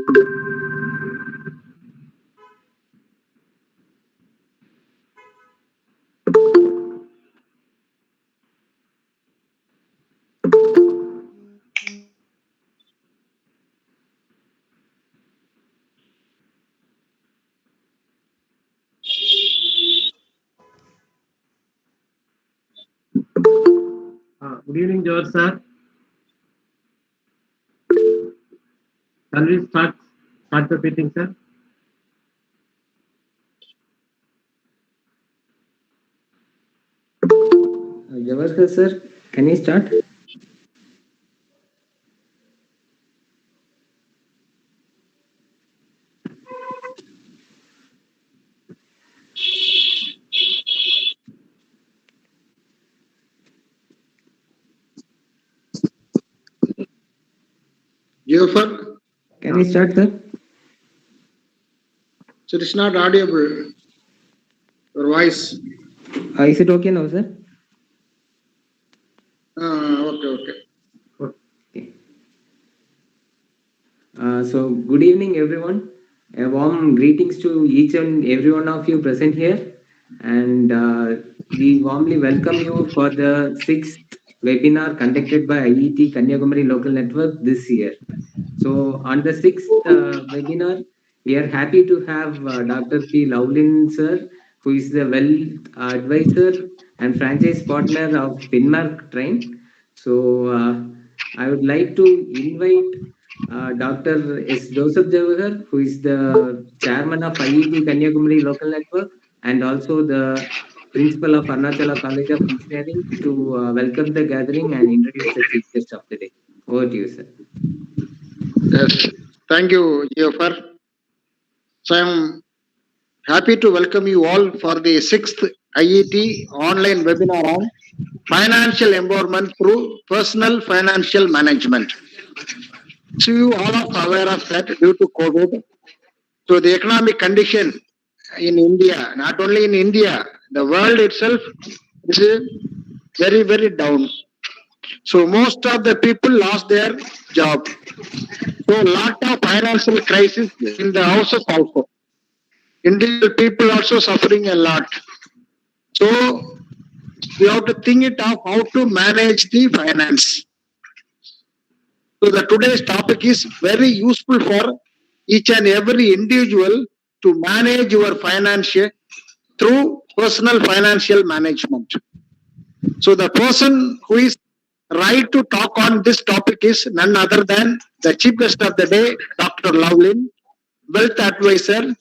Good evening, George sir. Can we start the meeting, sir? Geoffer sir, can you start? Geoffer, Can you start, sir? so it's not audible. Your voice. Is it okay now, sir? Okay. So, good evening, everyone. A warm greetings to each and every one of you present here. And we warmly welcome you for the 6th webinar conducted by IET Kanyakumari Local Network this year. So, on the 6th webinar, we are happy to have Dr. Lovelin sir, who is the wealth advisor and franchise partner of Finmark Train. So, I would like to invite Dr. S. Joseph Xavier, who is the chairman of IET Kanyakumari Local Network and also the principal of Arunachala College of Engineering, to welcome the gathering and introduce the chief guest of the day. Over to you, sir. Yes, thank you, Geoffer. So I'm happy to welcome you all for the 6th IET online webinar on financial empowerment through personal financial management. So you all are aware of that due to COVID. So the economic condition in India, not only in India, the world itself is very, very down. So most of the people lost their job. So lot of financial crisis in the houses also. Individual people also suffering a lot. So we have to think it of how to manage the finance. So the today's topic is very useful for each and every individual to manage your finance through personal financial management. So the person who is right to talk on this topic is none other than the chief guest of the day, Dr. Lovelin, wealth advisor,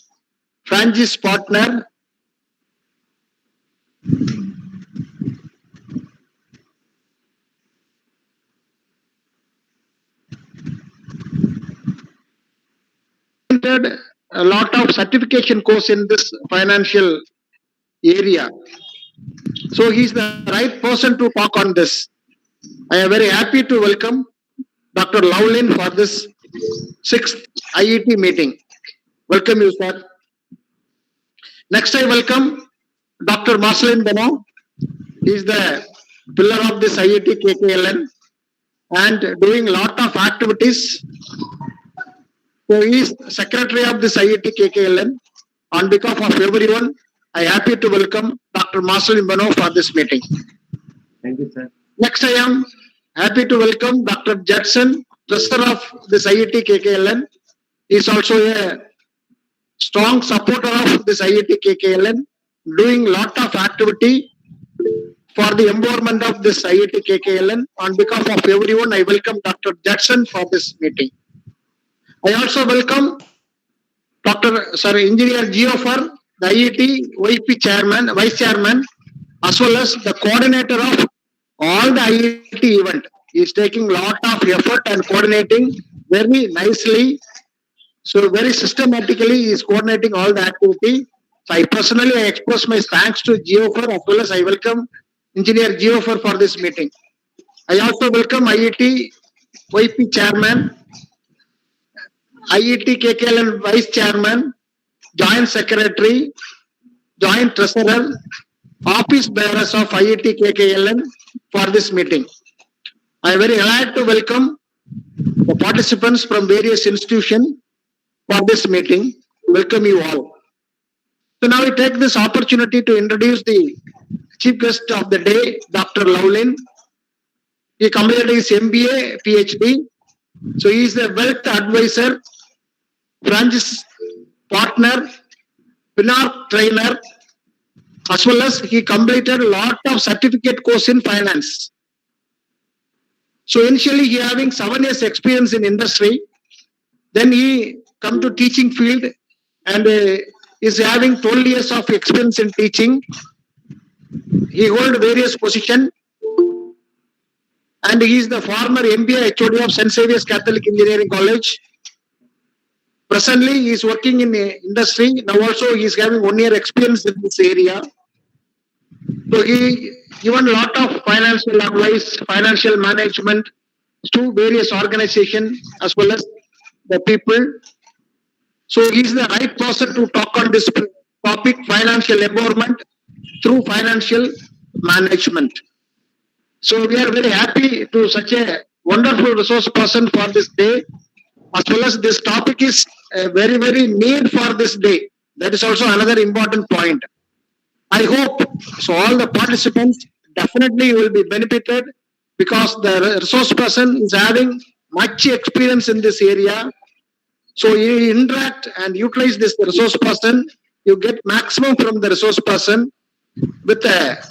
franchise partner, a lot of certification course in this financial area. So he's the right person to talk on this. I am very happy to welcome Dr. Lovelin for this 6th IET meeting. Welcome you, sir. Next, I welcome Dr. Marsaline Beno. He is the pillar of this IET KKLN and doing a lot of activities. So he is secretary of this IET KKLN. On behalf of everyone, I am happy to welcome Dr. Marsaline Beno for this meeting. Thank you, sir. Next, I am happy to welcome Dr. Judson, treasurer of this IET KKLN. He is also a strong supporter of this IET KKLN, doing lot of activity for the empowerment of this IET KKLN. On behalf of everyone, I welcome Dr. Judson for this meeting. I also welcome Engineer Geoffer, the IET chairman, vice chairman, as well as the coordinator of all the IET event. He is taking lot of effort and coordinating very nicely. So very systematically he is coordinating all the activity. So I personally express my thanks to Geoffer as well as I welcome Engineer Geoffer for this meeting. I also welcome IET YP chairman, IET KKLN vice chairman, joint secretary, joint treasurer, office bearers of IET KKLN for this meeting. I am very glad to welcome the participants from various institutions for this meeting. Welcome you all. So now we take this opportunity to introduce the chief guest of the day, Dr. Lovelin. He completed his MBA, PhD. So he is the wealth advisor, Francise partner, Finmark trainer, as well as he completed a lot of certificate course in finance. So initially he having 7 years experience in industry, then he come to teaching field and is having 12 years of experience in teaching. He hold various positions and he is the former MBA HOD of St. Xavier's Catholic Engineering College. Presently he is working in industry. Now also he is having 1 year experience in this area. So he given a lot of financial advice, financial management to various organizations as well as the people. So he is the right person to talk on this topic, financial empowerment through financial management. So we are very happy to such a wonderful resource person for this day, as well as this topic is very, very need for this day. That is also another important point. I hope so all the participants definitely will be benefited because the resource person is having much experience in this area. So you interact and utilize this resource person, you get maximum from the resource person with a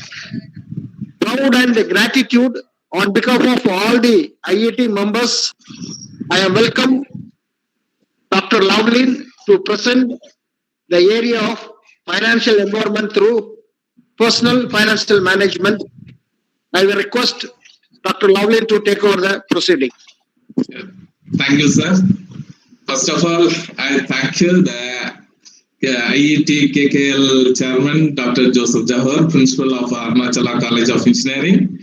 proud and gratitude on behalf of all the IET members. I am welcome Dr. Lovelin to present the area of financial empowerment through personal financial management. I will request Dr. Lovelin to take over the proceeding. Thank you, sir. First of all, I thank you, the IET KKL Chairman, Dr. Joseph Jaish, Principal of Arunachala College of Engineering,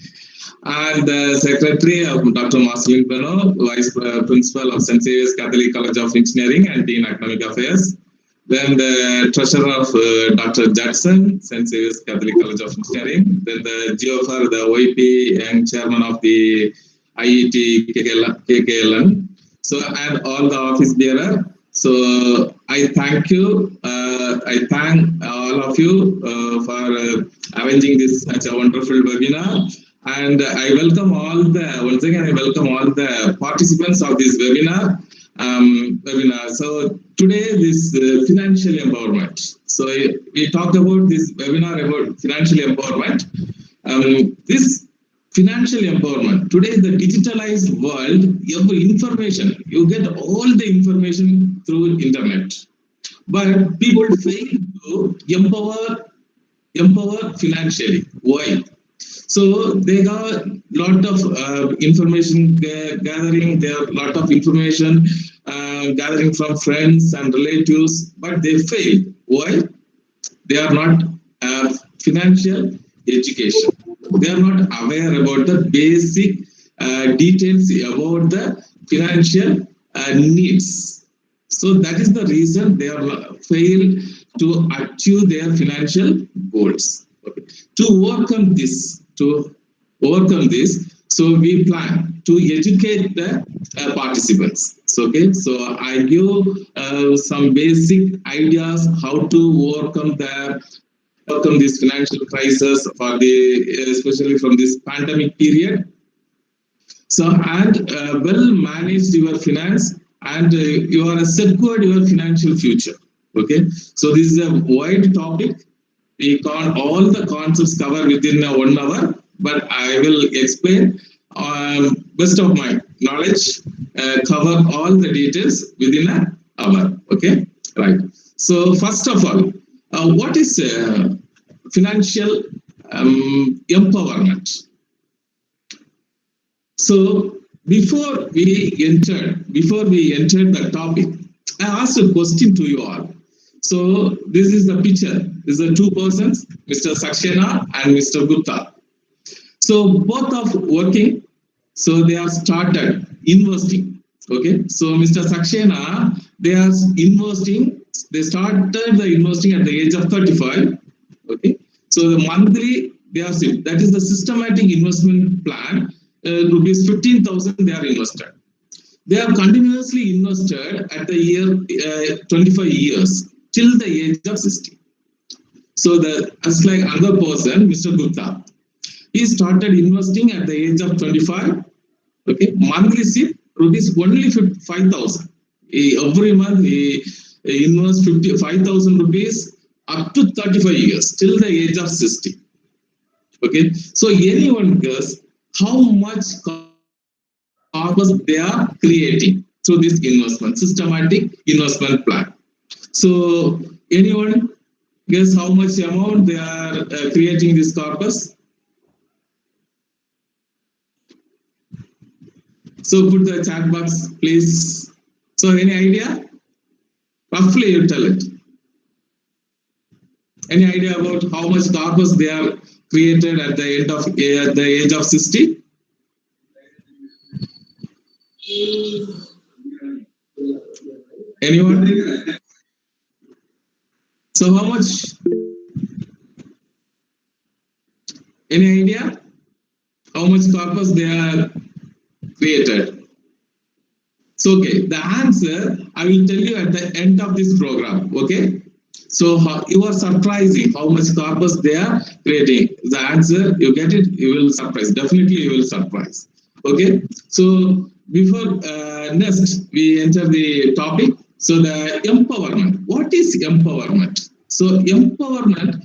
and the Secretary of Dr. Marsaline Beno, Vice Principal of St. Xavier's Catholic College of Engineering and Dean Academic Affairs. Then the Treasurer of Dr. Jackson, St. Xavier's Catholic College of Engineering. Then the Geoffer, the OIP and Chairman of the IET KKLN. So, and all the office bearer. So, I thank you. I thank all of you for arranging this such a wonderful webinar. And I welcome all the, once again, I welcome all the participants of this webinar. So today this financial empowerment. So we talked about this webinar about financial empowerment. This financial empowerment, today the digitalized world, every information, you get all the information through internet. But people fail to empower financially. Why? So they got lot of information gathering, there are lot of information gathering from friends and relatives, but they fail. Why? They are not financial education. They are not aware about the basic details about the financial needs. So that is the reason they are fail to achieve their financial goals. Okay. To overcome this, so we plan to educate the participants. So, okay, so I give some basic ideas how to overcome this financial crisis for especially from this pandemic period. So, and well managed your finance, and you are secured your financial future. Okay, so this is a wide topic. We can't all the concepts cover within 1 hour, but I will explain best of my knowledge, cover all the details within an hour. Okay, right. So first of all, what is financial empowerment? So before we entered the topic, I asked a question to you all. So this is the picture. These are two persons, Mr. Saxena and Mr. Gupta. So both of working. So they have started investing. Okay. So Mr. Saxena, they are investing. They started the investing at the age of 35. Okay. So the monthly they are that is the systematic investment plan. Rupees 15,000 they are invested. they have continuously invested at the year 25 years till the age of 60. So as like another person, Mr. Gupta, he started investing at the age of 25. Okay, monthly SIP rupees only 5,000. Every month he invests 5,000 rupees up to 35 years till the age of 60. Okay, so anyone guess how much corpus they are creating through this investment, systematic investment plan? So anyone guess how much amount they are creating this corpus? So put the chat box, please. So any idea? Roughly you tell it. Any idea about how much corpus they are created at the end of the age of 60? Anyone? So how much? Any idea? How much corpus they are created? So okay, the answer I will tell you at the end of this program. Okay, so you are surprising how much corpus they are creating. The answer you get it, you will surprise. Definitely you will surprise. Okay, so before next we enter the topic. So the empowerment. What is empowerment? So empowerment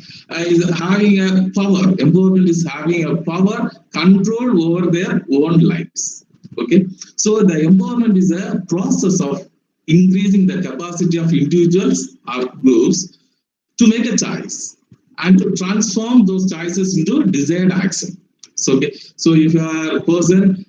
is having a power. Empowerment is having a power, control over their own lives. Okay, so the empowerment is a process of increasing the capacity of individuals or groups to make a choice and to transform those choices into desired action. So, okay, so if you are a person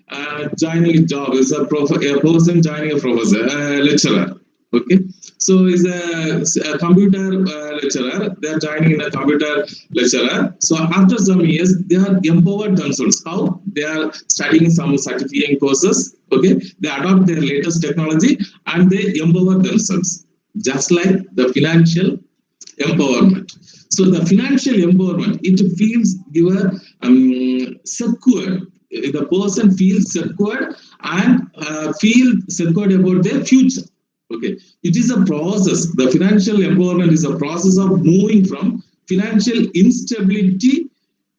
joining a job, is a person joining a professor, lecturer. Okay, so is a computer lecturer, they are joining in a computer lecturer. So after some years, they are empowered themselves. How? They are studying some certifying courses. Okay, they adopt their latest technology and they empower themselves. Just like the financial empowerment. So the financial empowerment, it feels secure. The person feels secure and feel secure about their future. Okay, it is a process. The financial empowerment is a process of moving from financial instability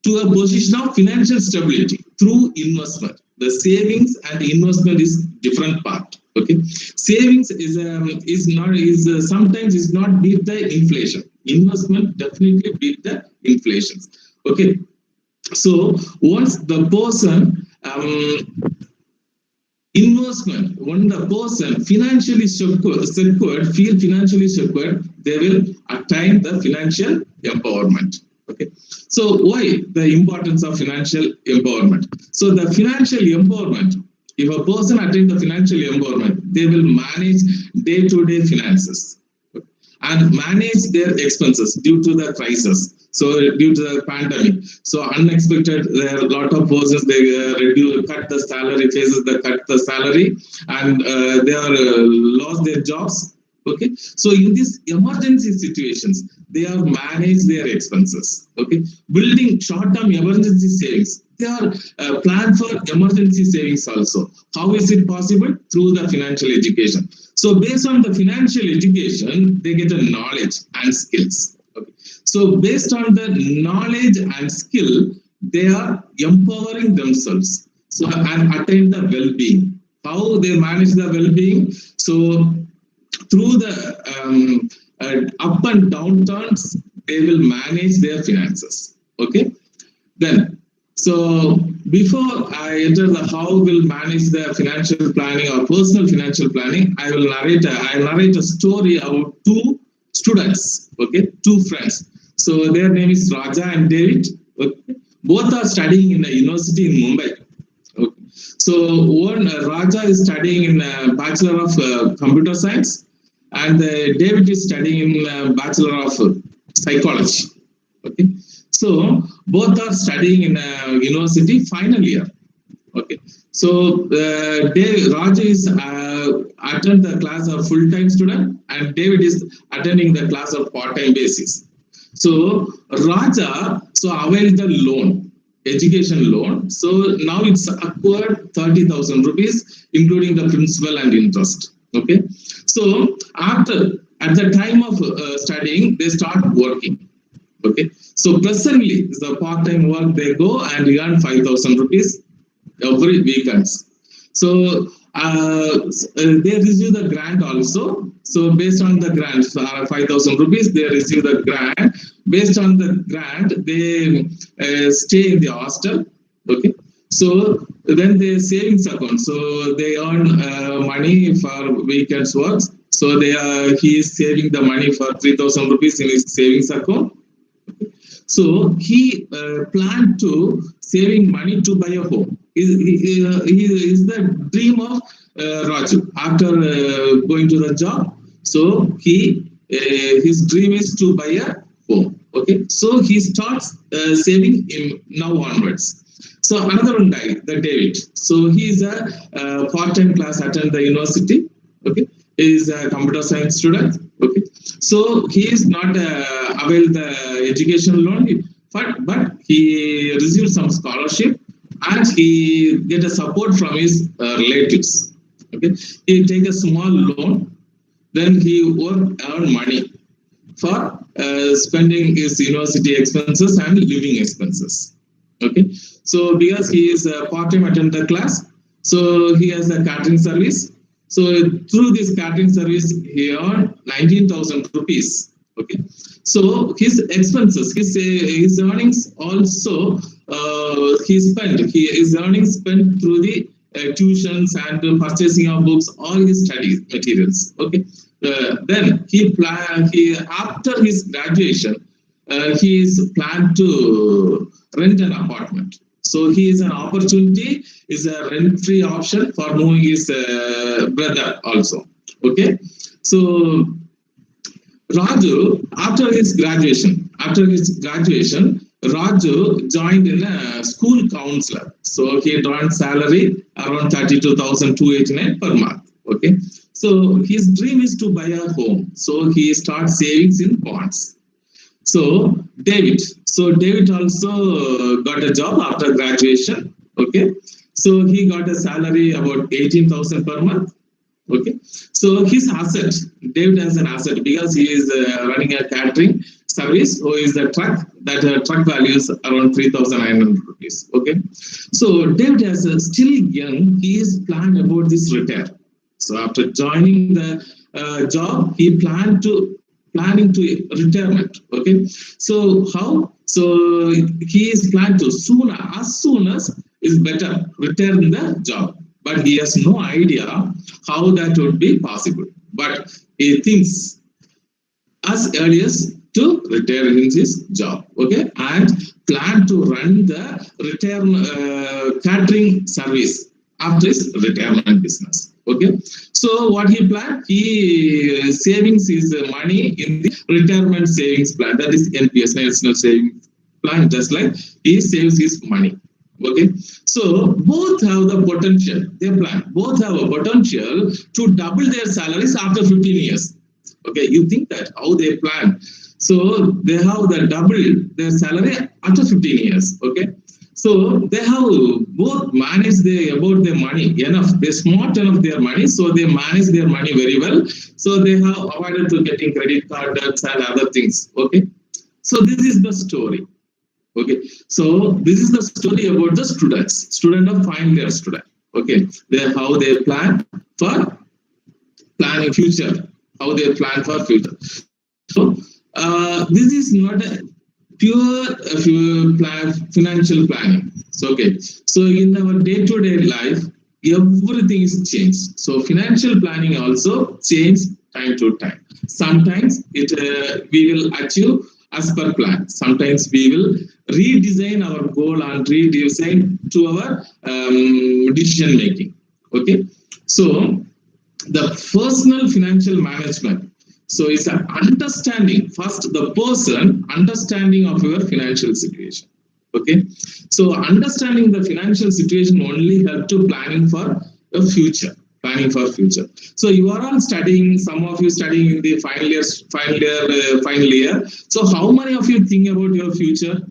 to a position of financial stability through investment. The savings and investment is different part. Okay, savings is sometimes not beat the inflation. Investment definitely beat the inflation. Okay, so once the person investment, when the person financially secured, feel financially secured, they will attain the financial empowerment. Okay, so why the importance of financial empowerment? So the financial empowerment, if a person attains the financial empowerment, they will manage day-to-day finances and manage their expenses due to the crisis. So due to the pandemic, so unexpected, there are a lot of persons, they cut the salary, faces the cut the salary, and they are lost their jobs. Okay, so in these emergency situations, they are manage their expenses. Okay, building short-term emergency savings. They are planned for emergency savings also. How is it possible? Through the financial education. So based on the financial education, they get a knowledge and skills. Okay. So based on the knowledge and skill, they are empowering themselves. So and attain the well-being. How they manage the well-being? So through the up and down turns, they will manage their finances. Okay. Then, so before I enter the how will manage the financial planning or personal financial planning, I will narrate a story about two students. Okay, two friends. So their name is Raja and David. Okay. Both are studying in a university in Mumbai. Okay. So one Raja is studying in a Bachelor of Computer Science, and David is studying in Bachelor of Psychology. Okay, so both are studying in a university final year. Okay, so Raja is attend the class of full-time student, and David is attending the class of part-time basis. So Raja avail the loan. education loan. So now it's acquired 30,000 rupees, including the principal and interest. Okay. So at the time of studying, they start working. Okay. So presently, the part-time work, they go and earn 5,000 rupees every weekends. So they receive the grant also. So based on the grant, 5,000 rupees, they receive the grant. Based on the grant, they stay in the hostel. Okay. So then the savings account. So they earn money for weekends works. So he is saving the money for 3,000 rupees in his savings account. So he planned to saving money to buy a home. Is the dream of Raju after going to the job. So his dream is to buy a home. Okay, so he starts saving now onwards. So another one guy, the David. So he is a part-time class attend the university. Okay, he is a computer science student. Okay, so he is not avail the education loan, but he received some scholarship and he get a support from his relatives. Okay, he take a small loan, then he earn money for spending his university expenses and living expenses. Okay, so because he is a part-time attend the class, so he has a catering service. So through this catering service, he earned 19,000 rupees. Okay, so his expenses, his earnings also his earnings spent through the tuitions and purchasing of books, all his study materials. Okay, then after his graduation, he is planned to rent an apartment. So he is an opportunity, is a rent-free option for moving his brother also. Okay, so Raju, after his graduation, Raju joined in a school counselor. So he had earned salary around 32,289 per month. Okay, so his dream is to buy a home. So he starts savings in bonds. So David also got a job after graduation. Okay, so he got a salary about 18,000 per month. Okay, so his asset, David has an asset because he is running a catering service. So is the truck, that truck value is around 3,900 rupees. Okay, so David has still young, he is planned about this retire. So after joining the job, he planning to retirement. Okay, so how? So he is planned to as soon as is better retire in the job, but he has no idea how that would be possible. But he thinks as early as to retire in his job. Okay, and plan to run the catering service after his retirement business. Okay, so what he planned, he savings his money in the retirement savings plan, that is NPS, National Savings Plan, just like he saves his money. Okay, so both have the potential, both have a potential to double their salaries after 15 years. Okay, you think that how they plan. So they have the double their salary after 15 years. Okay, so they have both managed about their money enough. They're smart enough their money, so they manage their money very well. So they have avoided to getting credit card debts and other things. Okay, so this is the story. Okay, so this is the story about the student of final year student. Okay, how they plan for planning future, how they plan for future. So this is not a pure financial planning. So okay, so in our day-to-day life, everything is changed. So financial planning also change time to time. Sometimes we will achieve as per plan. Sometimes we will redesign our goal and redesign to our decision making. Okay, so the personal financial management. So it's an understanding, first the person understanding of your financial situation. Okay, so understanding the financial situation only help to planning for a future. So you are all studying, some of you studying in the final year. So how many of you think about your future?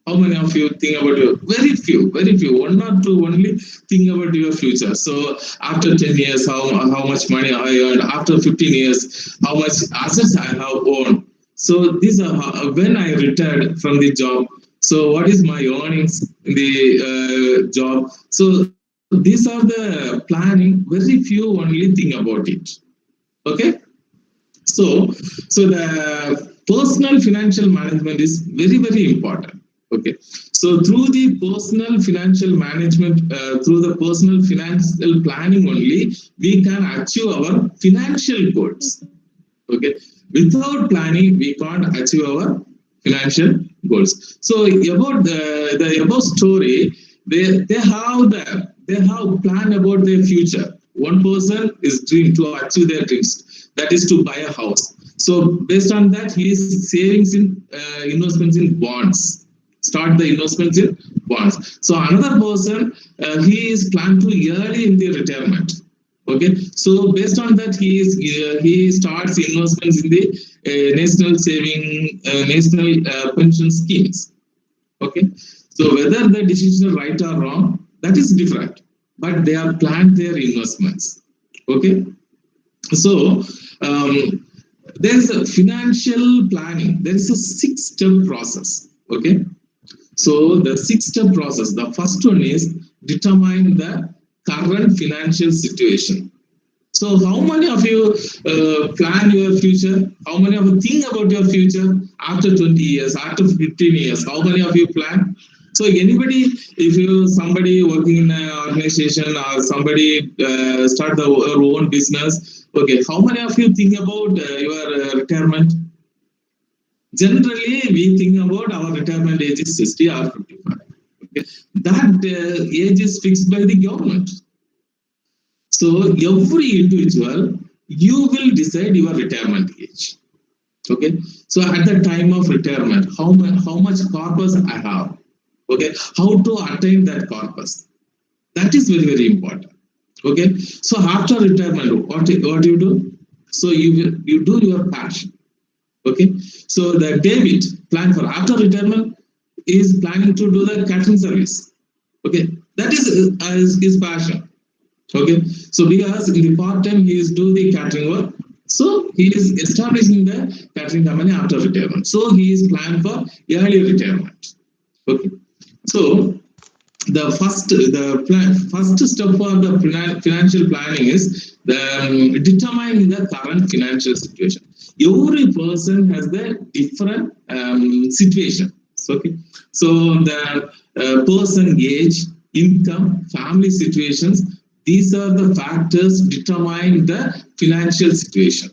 How many of you think about your, very few, 1 or 2 only think about your future. So after 10 years, how much money I earned, after 15 years, how much assets I have owned. So these are when I retired from the job. So what is my earnings in the job? So these are the planning, very few only think about it. Okay. So the personal financial management is very, very important. Okay. So through the personal financial management, through the personal financial planning only, we can achieve our financial goals. Okay. Without planning, we can't achieve our financial goals. So about the above story, they have plan about their future. One person is dream to achieve their dreams, that is to buy a house. So based on that, he is savings in investments in bonds. Start the investments in bonds. So another person, he is planned to early in the retirement. Okay, so based on that, he starts investments in the national pension schemes. Okay, so whether the decision is right or wrong, that is different, but they have planned their investments. Okay, so there is a financial planning. There is a 6-step process. Okay, so the 6-step process. The first one is determine the current financial situation. So how many of you plan your future? How many of you think about your future after 20 years, after 15 years? How many of you plan? So anybody, if you somebody working in an organization or somebody start their own business, okay, how many of you think about your retirement? Generally, we think about our retirement age is 60 or 55. Okay. That age is fixed by the government. So every individual, you will decide your retirement age. Okay. So at the time of retirement, how much corpus I have. Okay. How to attain that corpus. That is very, very important. Okay. So after retirement, what you do? So you do your passion. Okay. So the David plan for after retirement is planning to do the catering service. Okay. That is his passion. Okay. So because in the part time he is doing the catering work, so he is establishing the catering company after retirement. So he is planned for early retirement. Okay. So the first step for the financial planning is the determining the current financial situation. Every person has the different situation. Okay. So the person age, income, family situations, these are the factors determining the financial situation.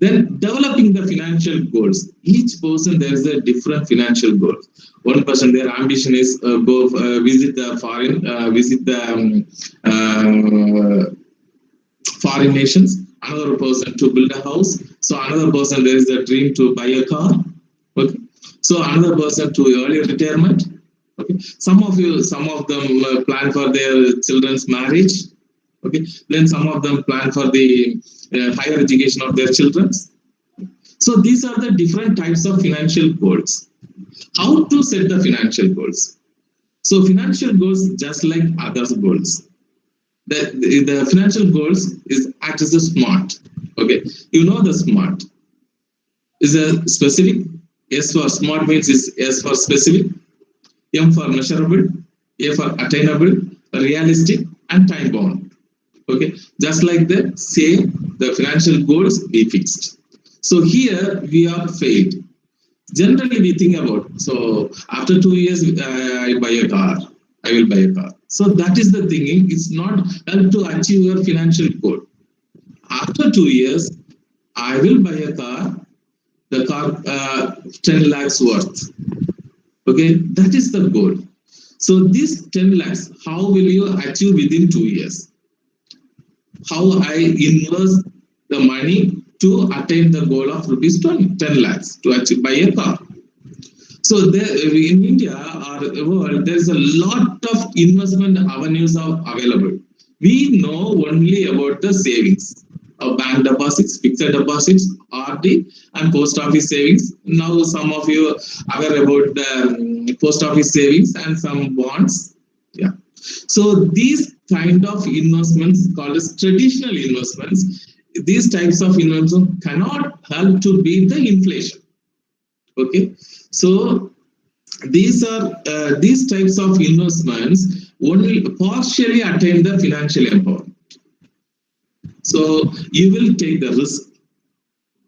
Then developing the financial goals. Each person there is a different financial goal. One person, their ambition is go visit the foreign nations. Another person to build a house. So another person there is a dream to buy a car. Okay. So another person to early retirement. Okay. Some of them plan for their children's marriage. Okay. Then some of them plan for the higher education of their children. So these are the different types of financial goals. How to set the financial goals? So financial goals just like other goals. The financial goals is act as a SMART. Okay, you know the SMART is a specific. S for SMART means is S for specific, M for measurable, A for attainable, realistic, and time bound. Okay, just like the same, the financial goals be fixed. So here we are failed. Generally we think about, so after 2 years I buy a car, I will buy a car. So that is the thinking. It's not help to achieve your financial goal. After 2 years, I will buy a car, the car 10 lakhs worth. Okay, that is the goal. So this 10 lakhs, how will you achieve within 2 years? How I invest the money to attain the goal of rupees 10 lakhs to achieve buy a car. So there, in India or world, there is a lot of investment avenues are available. We know only about the savings. bank deposits, fixed deposits, RD, and post office savings. Now some of you are aware about the post office savings and some bonds. Yeah. So these kind of investments called as traditional investments, these types of investments cannot help to beat the inflation. Okay. So these types of investments only partially attain the financial empowerment. So you will take the risk,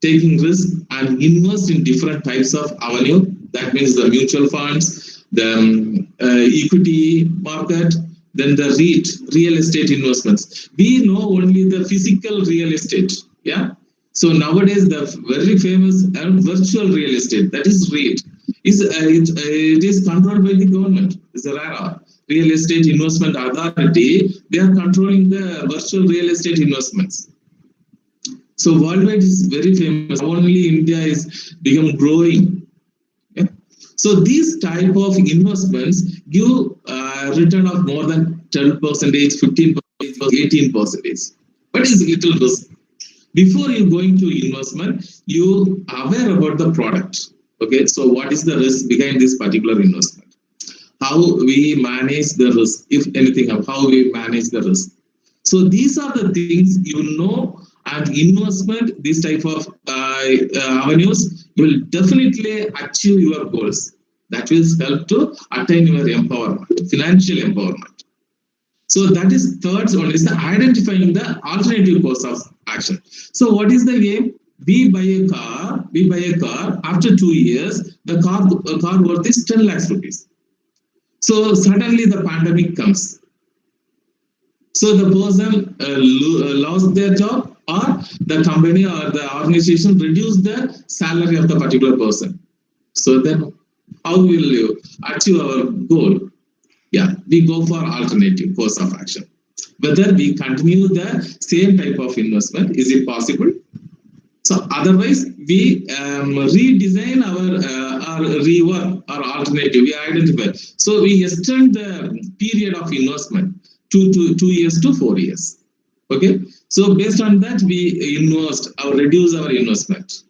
taking risk and invest in different types of avenue. That means the mutual funds, the equity market, then the REIT, real estate investments. We know only the physical real estate. Yeah. So nowadays the very famous virtual real estate, that is REIT, it is controlled by the government. It's a RARA, Real Estate Investment Authority. They are controlling the virtual real estate investments. So worldwide is very famous. Only India is become growing. Okay? So these type of investments give return of more than 12%, 15%, 18%. But it's little risk. Before you going to investment, you aware about the product. Okay, so what is the risk behind this particular investment? How we manage the risk, if anything, how we manage the risk. So these are the things you know, and investment, this type of avenues, you will definitely achieve your goals. That will help to attain your empowerment, financial empowerment. So that is third one is the identifying the alternative course of action. So what is the aim? We buy a car, after 2 years, the car worth is 10 lakhs rupees. So suddenly the pandemic comes. So the person lost their job, or the company or the organization reduced the salary of the particular person. So then how will you achieve our goal? Yeah, we go for alternative course of action. Whether we continue the same type of investment, is it possible? So otherwise, we redesign our rework our alternative. We identify. So we extend the period of investment to 2 years to 4 years. Okay. So based on that, we invest or reduce our investment.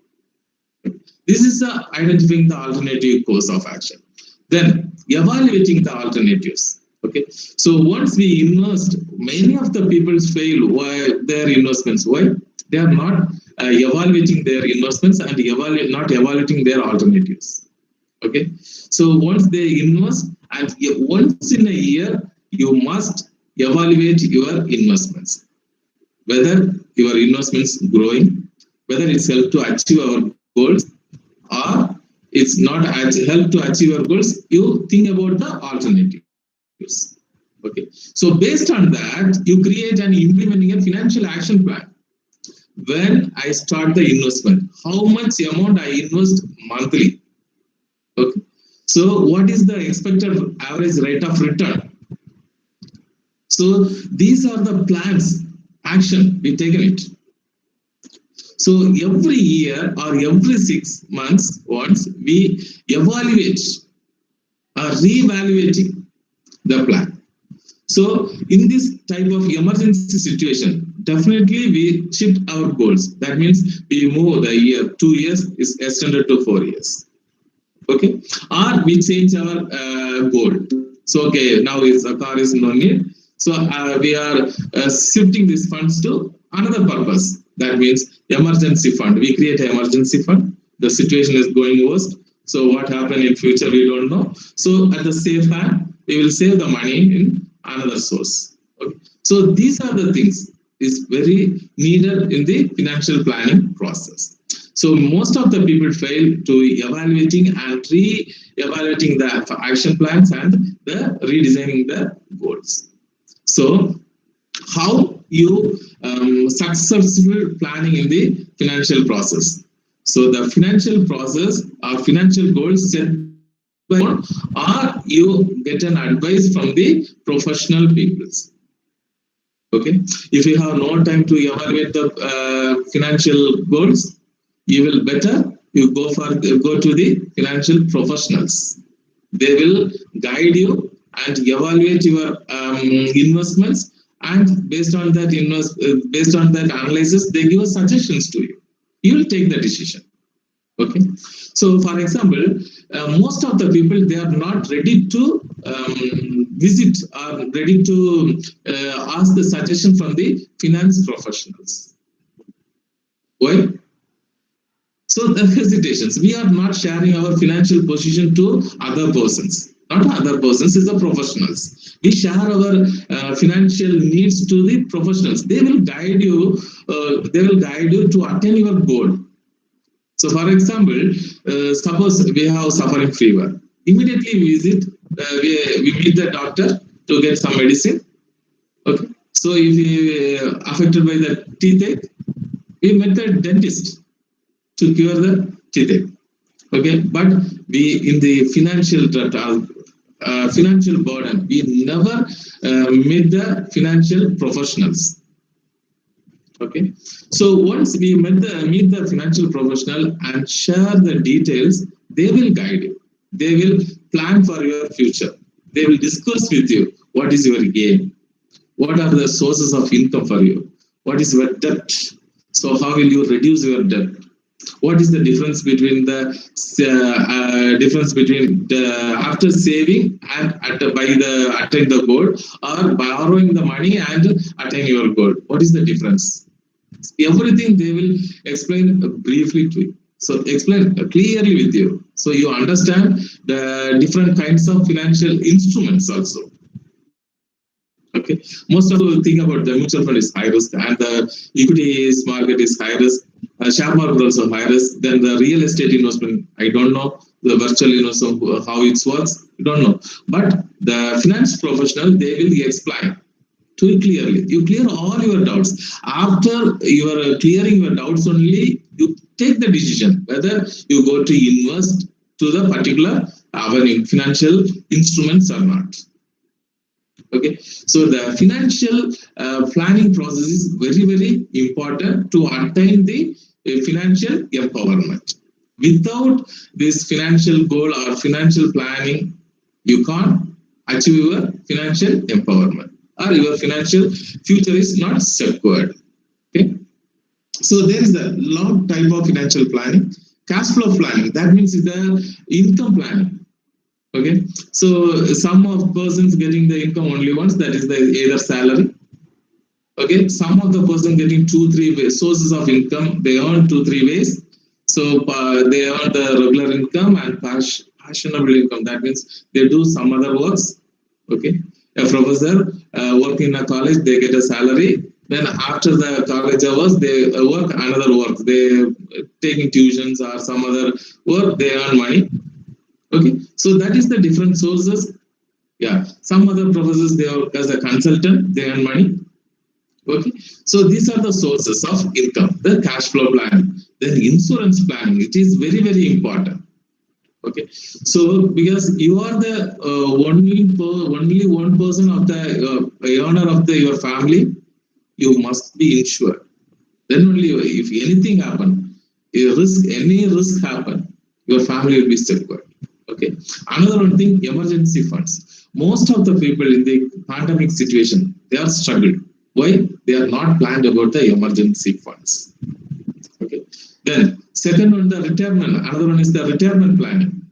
This is identifying the alternative course of action. Then evaluating the alternatives. Okay. So once we invest, many of the people fail their investments. Why? They are not evaluating their investments and not evaluating their alternatives. Okay. So once they invest, and once in a year, you must evaluate your investments. Whether your investments growing, whether it's help to achieve our goals, or it's not help to achieve our goals, you think about the alternatives. Okay. So based on that, you create and implementing a financial action plan. When I start the investment, how much amount I invest monthly? Okay. So what is the expected average rate of return? So these are the plans, action, we taken it. So every year or every 6 months, once we evaluate or reevaluating the plan. So in this type of emergency situation, definitely we shift our goals. That means we move the year, 2 years is extended to 4 years. Okay. Or we change our goal. So okay, now the car is no need. So we are shifting these funds to another purpose. That means emergency fund. We create an emergency fund. The situation is going worst. So what happened in future, we don't know. So at the safe hand, we will save the money in another source. Okay. So these are the things is very needed in the financial planning process. So most of the people fail to evaluating and re-evaluating the action plans and the redesigning the goals. So how you successful planning in the financial process. So the financial process or financial goals set by one, or you get an advice from the professional peoples. Okay. If you have no time to evaluate the financial goals, you will better you go to the financial professionals. They will guide you and evaluate your investments and based on that analysis, they give suggestions to you. You will take the decision. Okay. So, for example, most of the people, they are not ready to visit or ready to ask the suggestion from the finance professionals. Why? So the hesitations. We are not sharing our financial position to other persons. Not other persons, it's the professionals. We share our financial needs to the professionals. They will guide you. To attain your goal. So, for example, suppose we have suffering fever. Immediately we visit. We meet the doctor to get some medicine. Okay. So if we affected by the toothache, we met the dentist to cure the toothache. Okay, but we in the financial burden, we never meet the financial professionals. Okay, so once we meet the financial professional and share the details, they will guide you. They will plan for your future. They will discuss with you what is your gain, what are the sources of income for you, what is your debt. So how will you reduce your debt? What is the difference between after saving and attain the goal, or borrowing the money and attain your goal? What is the difference? Everything they will explain briefly to you. So explain clearly with you, so you understand the different kinds of financial instruments also. Okay, most of you think about the mutual fund is high risk, and the equities market is high risk. Share market also high risk. Then the real estate investment, I don't know. The virtual investment, how it works, I don't know. But the finance professional, they will explain to you clearly. You clear all your doubts. After you are clearing your doubts only, you take the decision whether you go to invest to the particular financial instruments or not. Okay, so the financial planning process is very, very important to attain the financial empowerment. Without this financial goal or financial planning, you can't achieve your financial empowerment, or your financial future is not secured. Okay, so there is a lot type of financial planning. Cash flow planning, that means the income planning. Okay, so some of persons getting the income only once, that is the either salary. Okay, some of the person getting 2-3 sources of income, they earn 2-3 ways. So they earn the regular income and passionable income. That means they do some other works. Okay, a professor working in a college, they get a salary. Then after the college hours, they work another work. They taking tuitions or some other work, they earn money. Okay, so that is the different sources. Yeah, some other professors, they work as a consultant, they earn money. Okay, so these are the sources of income. The cash flow planning, then insurance planning, it is very, very important. Okay, so because you are the only one person of the owner of your family, you must be insured. Then only if anything happen, any risk happen, your family will be secured. Okay. Another one thing, emergency funds. Most of the people in the pandemic situation, they are struggling. Why? They are not planned about the emergency funds. Okay. Then second one, the retirement. Another one is the retirement planning.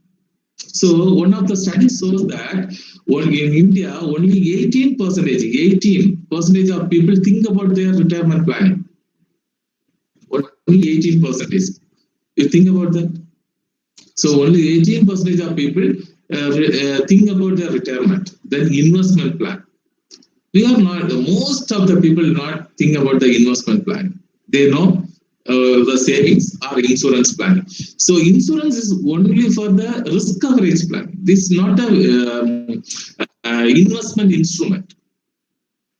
So one of the studies shows that in India, only 18% of people think about their retirement planning. Only 18%. You think about that? So only 18% of people think about their retirement. Then investment plan. We are not, most of the people not think about the investment plan. They know the savings or insurance planning. So insurance is only for the risk coverage plan. This is not a investment instrument.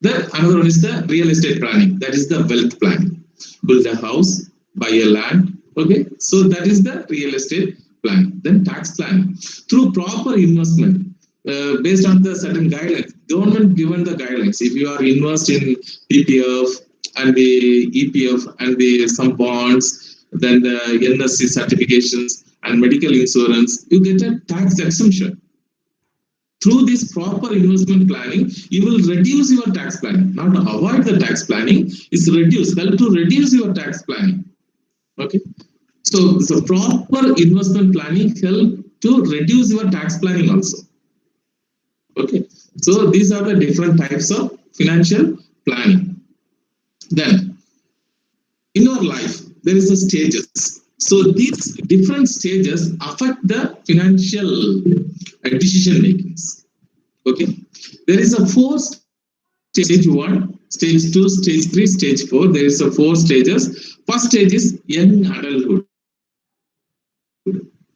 Then another one is the real estate planning. That is the wealth planning. Build a house, buy a land. Okay, so that is the real estate planning. Then tax planning. Through proper investment, based on the certain guidelines, government given the guidelines. If you are invest in PPF and the EPF and the some bonds, then the NSC certifications and medical insurance, you get a tax exemption. through this proper investment planning, you will reduce your tax planning, not avoid the tax planning, it's help to reduce your tax planning. Okay. So proper investment planning help to reduce your tax planning also. Okay. So these are the different types of financial planning. Then in our life, there is a stages. So these different stages affect the financial decision makings. Okay. There is a 4 stage 1, stage 2, stage 3, stage 4. There is a 4 stages. First stage is young adulthood.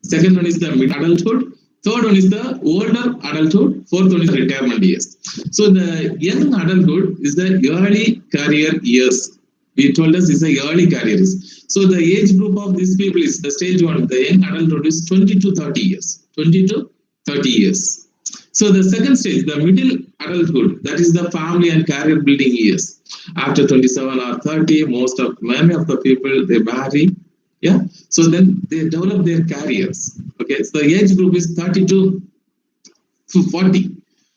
Second one is the mid adulthood. Third one is the older adulthood. Fourth one is retirement years. So the young adulthood is the early career years. We told us is the early careers. So the age group of these people is the stage 1. The young adulthood is 20 to 30 years. 20 to 30 years. So the second stage, the middle adulthood, that is the family and career building years. After 27 or 30, many of the people, they marry. Yeah. So then they develop their careers. Okay. So the age group is 30 to 40.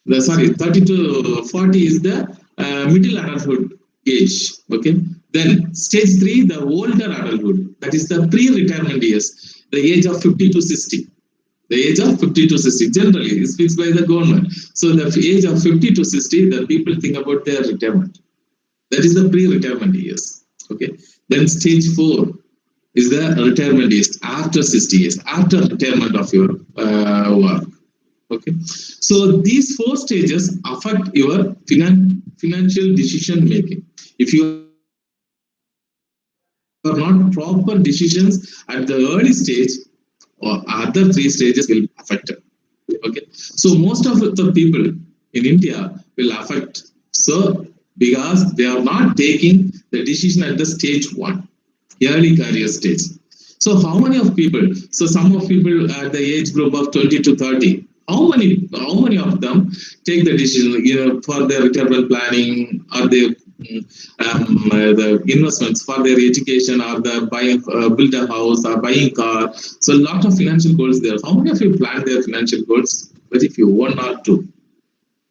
30 to 40 is the middle adulthood age. Okay. Then stage 3, the older adulthood, that is the pre-retirement years, the age of 50 to 60. The age of 50 to 60 generally is fixed by the government. So the age of 50 to 60, the people think about their retirement. That is the pre-retirement years. Okay. Then stage 4 is the retirement years after 60 years, after retirement of your work. Okay. So these 4 stages affect your financial decision making. If you are not proper decisions at the early stage, or other 3 stages will affect it. Okay. So most of the people in India will affect, so because they are not taking the decision at the stage 1, early career stage. So how many of people, so some of people at the age group of 20 to 30, how many of them take the decision, for their retirement planning, or the investments for their education, or the build a house or buying car. So a lot of financial goals there. How many of you plan their financial goals? Very few, 1 or 2.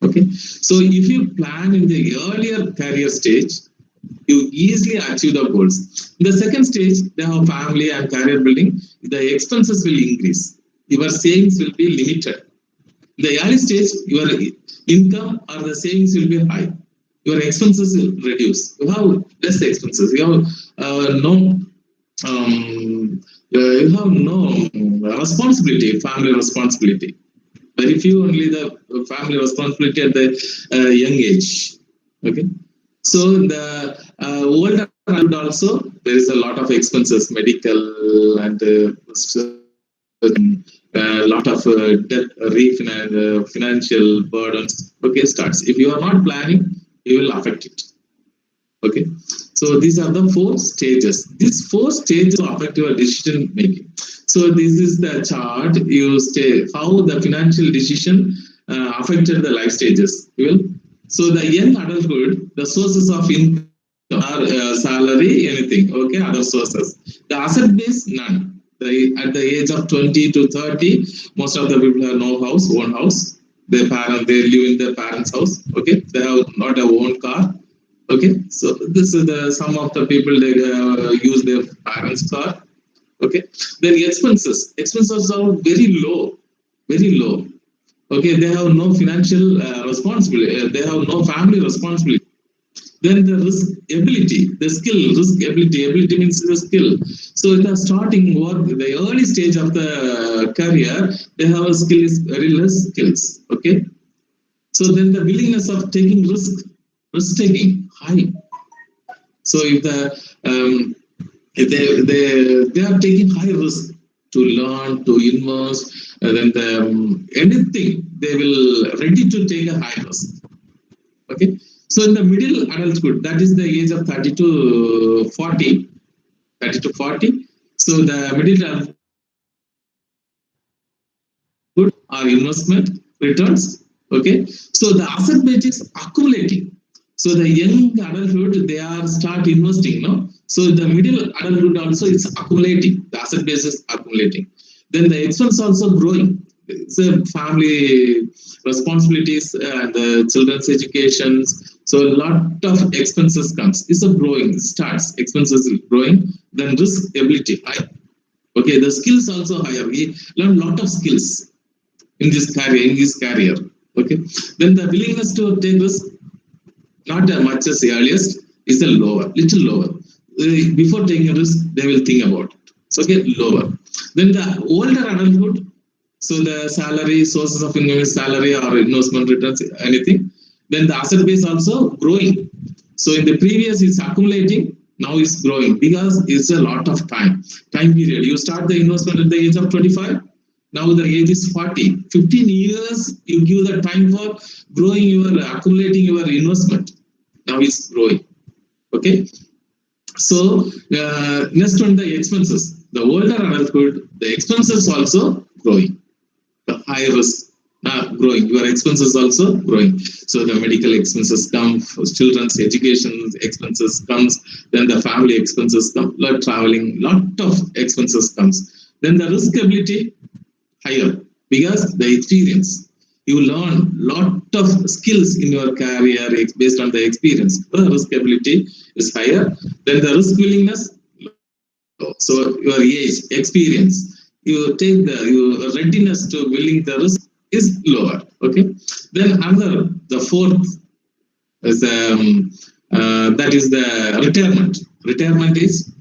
Okay. So if you plan in the earlier career stage, you easily achieve the goals. In the second stage, they have family and career building. The expenses will increase. Your savings will be limited. In the early stage, your income or the savings will be high. Your expenses will reduce. You have less expenses. You have no responsibility, family responsibility. Very few only the family responsibility at the young age. Okay. So the older adult also, there is a lot of expenses, medical and a lot of debt, financial burdens. Okay, starts. If you are not planning, you will affect it. Okay. So these are the 4 stages. These 4 stages affect your decision making. So this is the chart. You how the financial decision affected the life stages. So the young adulthood, the sources of income are salary, anything. Okay, other sources. The asset base, none. At the age of 20 to 30, most of the people have no house, own house. They live in their parents' house. Okay, they have not a own car. Okay, so this is some of the people, they use their parents' car. Okay, then expenses are very low. Okay, they have no financial responsibility. They have no family responsibility. Then the risk ability, the skill, risk ability. Ability means the skill. So the starting work, the early stage of the career, they have a skill is very less skills. Okay, so then the willingness of taking risk taking high. So if they are taking high risk to learn, to invest, and then anything, they will ready to take a high risk. Okay. So in the middle adulthood, that is the age of 30 to 40. So the middle adulthood are investment returns. Okay. So the asset base is accumulating. So the young adulthood, they are start investing, no? So the middle adulthood also is accumulating. The asset base is accumulating. Then the expense also growing. it's a family responsibilities and the children's educations. So a lot of expenses comes. It's a growing, starts, expenses growing, then risk ability high. Okay, the skills also higher. We learn a lot of skills in this career. Okay, then the willingness to take risk, not as much as the earliest, is the little lower. Before taking a risk, they will think about it. So okay, lower. Then the older adulthood, so the salary, sources of income, salary or investment returns, anything. Then the asset base also growing. So in the previous it's accumulating, now it's growing because it's a lot of time period. You start the investment at the age of 25, now the age is 40. 15 years you give the time for growing accumulating your investment. Now it's growing. Okay. So next one, the expenses. The older adulthood, the expenses also growing. The high risk growing, your expenses also growing. So the medical expenses come, children's education expenses comes, then the family expenses come, lot traveling, lot of expenses comes. Then the risk ability higher because the experience. You learn lot of skills in your career based on the experience. The risk ability is higher. Then the risk willingness. So your age, experience, you take your readiness to willing the risk is lower. Okay. Then the fourth is that is the retirement. Retirement is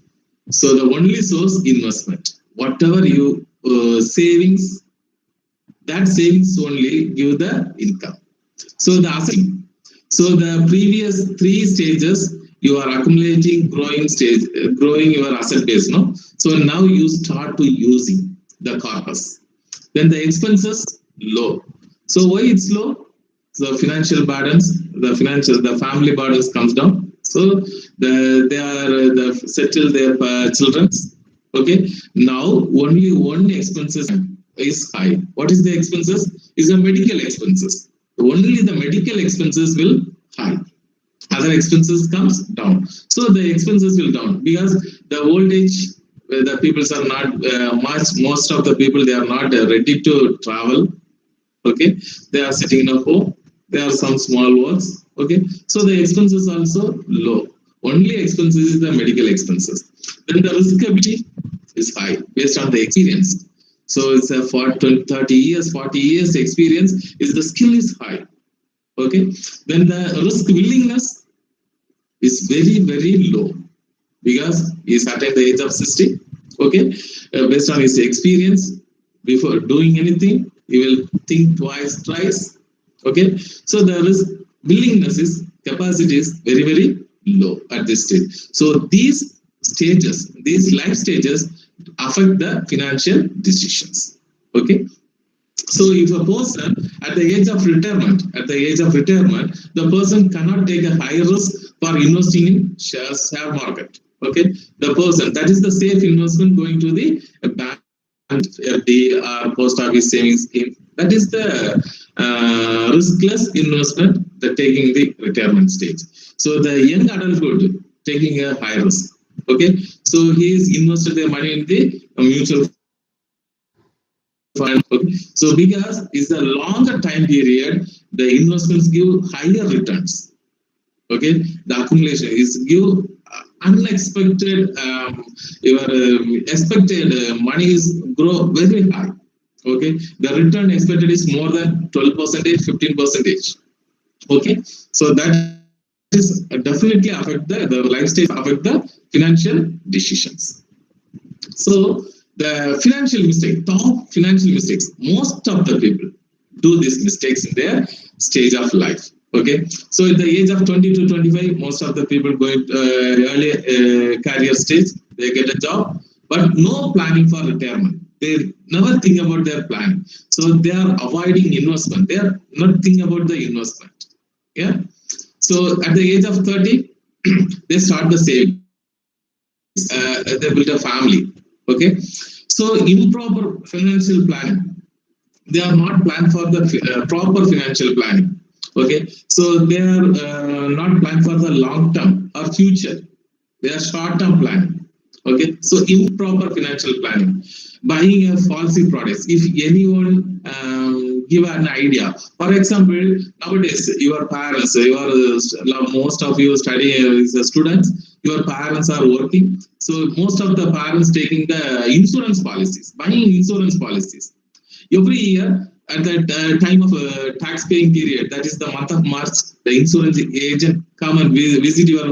so the only source investment. Whatever you savings, that savings only give the income. So the asset. So the previous three stages you are accumulating, growing your asset base. No. So now you start to using the corpus. Then the expenses low. So why it's low? The financial burdens, the family burdens comes down. So they settle their children. Okay. Now only one expenses is high. What is the expenses? Is the medical expenses. Only the medical expenses will high. Other expenses comes down. So the expenses will down because the old age, the people are not most of the people, they are not ready to travel. Okay, they are sitting in a home. There are some small works. Okay, so the expenses also low. Only expenses is the medical expenses. Then the risk ability is high based on the experience. So it's a 30 years, 40 years experience is the skill is high. Okay. Then the risk willingness is very, very low because he's at the age of 60. Okay. Based on his experience, before doing anything, he will think twice, thrice. Okay. So the risk willingness is capacity is very, very low at this stage. So these stages, these life stages affect the financial decisions. Okay. So if a person at the age of retirement, the person cannot take a high risk for investing in share market. Okay. The person, that is the safe investment going to the bank, the post office savings scheme. That is the riskless investment, the taking the retirement stage. So the young adulthood taking a high risk. Okay, so he is invested their money in the mutual fund. Okay. So because it's a longer time period, the investments give higher returns. Okay, the accumulation is give unexpected. Your expected money is grow very high. Okay, the return expected is more than 12%, 15%. Okay, so that is definitely affect the lifestyle, affect the financial decisions. So the financial mistake, top financial mistakes, most of the people do these mistakes in their stage of life. Okay, so at the age of 20 to 25, most of the people going early career stage, they get a job, but no planning for retirement. They never think about their plan. So they are avoiding investment. They are not thinking about the investment. Yeah. So at the age of 30, they start the saving. They build a family. Okay. So improper financial planning. They are not planned for the proper financial planning. Okay. So they are not planned for the long term or future. They are short term planning. Okay, so improper financial planning, buying a falsy products. If anyone give an idea, for example, nowadays your parents, most of you study students, your parents are working, so most of the parents taking the insurance policies, buying insurance policies every year. At the time of tax paying period, that is the month of March, the insurance agent come and visit your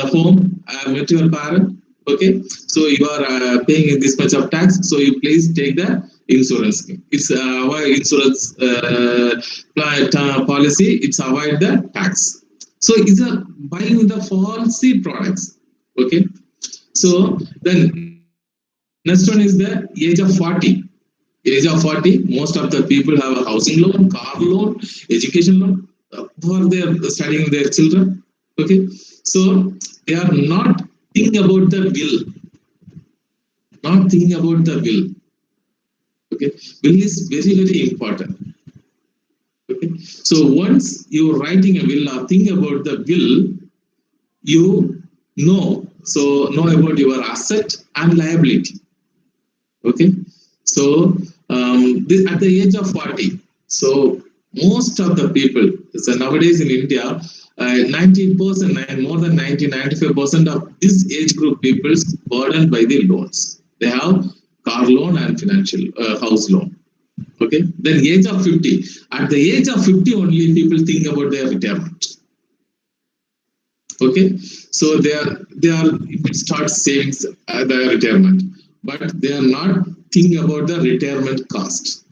home, with your parent. Okay, so you are paying this much of tax, so you please take the insurance scheme. It's avoid insurance policy. It's avoid the tax. So it's a buying the falsy products. Okay, so then next one is the age of 40. Age of 40, most of the people have a housing loan, car loan, education loan for their studying their children. Okay, so they are not thinking about the will, not thinking about the will. Okay, will is very important. Okay, so once you're writing a will or think about the will, you know about your asset and liability. Okay, so at the age of 40, so most of the people, so nowadays in India, 90%, more than 95% of this age group people burdened by the loans. They have car loan and financial house loan. Okay, then age of 50. At the age of 50 only people think about their retirement. Okay, so they are start savings at the retirement, but they are not thinking about the retirement cost.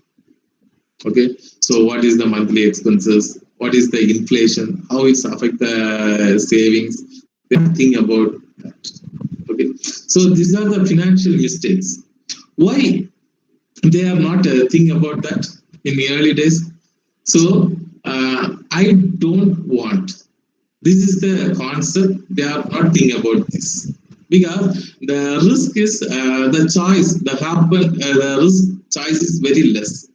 Okay, so what is the monthly expenses? What is the inflation? How it affect the savings? They are thinking about that. Okay, so these are the financial mistakes. Why they are not thinking about that in the early days? So I don't want. This is the concept. They are not thinking about this because the risk is the choice. The risk choice is very less.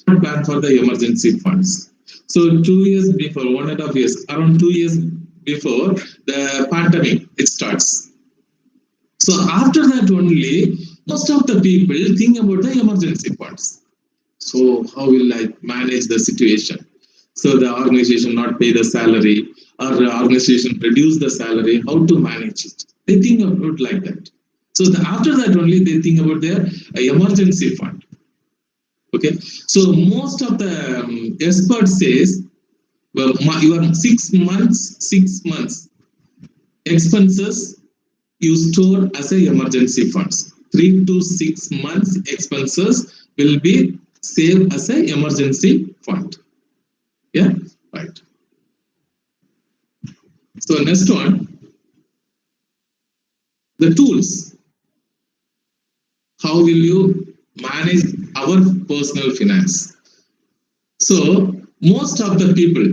Plan for the emergency funds. So 2 years before, 1.5 years, around 2 years before the pandemic, it starts. So after that only, most of the people think about the emergency funds. So how will I manage the situation? So the organization not pay the salary or the organization reduce the salary, how to manage it? They think about like that. So after that only they think about their emergency fund. Okay, so most of the experts says, well, your 6 months expenses you store as a emergency funds. 3 to 6 months expenses will be saved as a emergency fund. Yeah, right. So next one, the tools. How will you manage our personal finance? So most of the people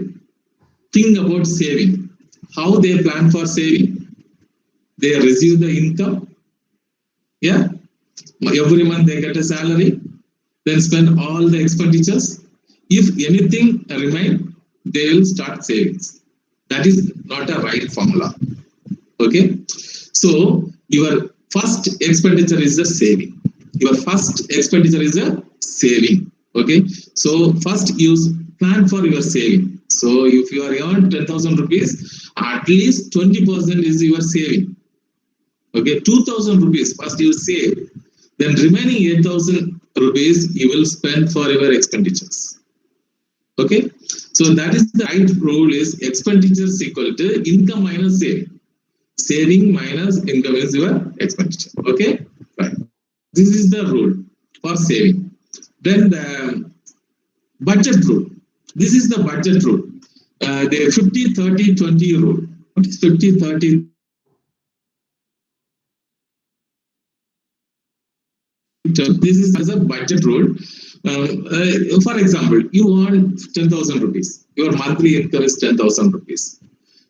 think about saving. How they plan for saving? They receive the income. Yeah, every month they get a salary, then spend all the expenditures. If anything remain, they will start savings. That is not a right formula. Okay, so your first expenditure is a saving. Your first expenditure is a saving. Okay, so first you plan for your saving. So if you are earned 10,000 rupees, at least 20% is your saving. Okay, 2,000 rupees first you save, then remaining 8,000 rupees you will spend for your expenditures. Okay, so that is the right rule is expenditures equal to income minus saving. Saving minus income is your expenditure. Okay, right. This is the rule for saving. Then the budget rule. This is the budget rule. The 50-30-20 rule. What is 50-30? This is as a budget rule. For example, you earn 10,000 rupees. Your monthly income is 10,000 rupees.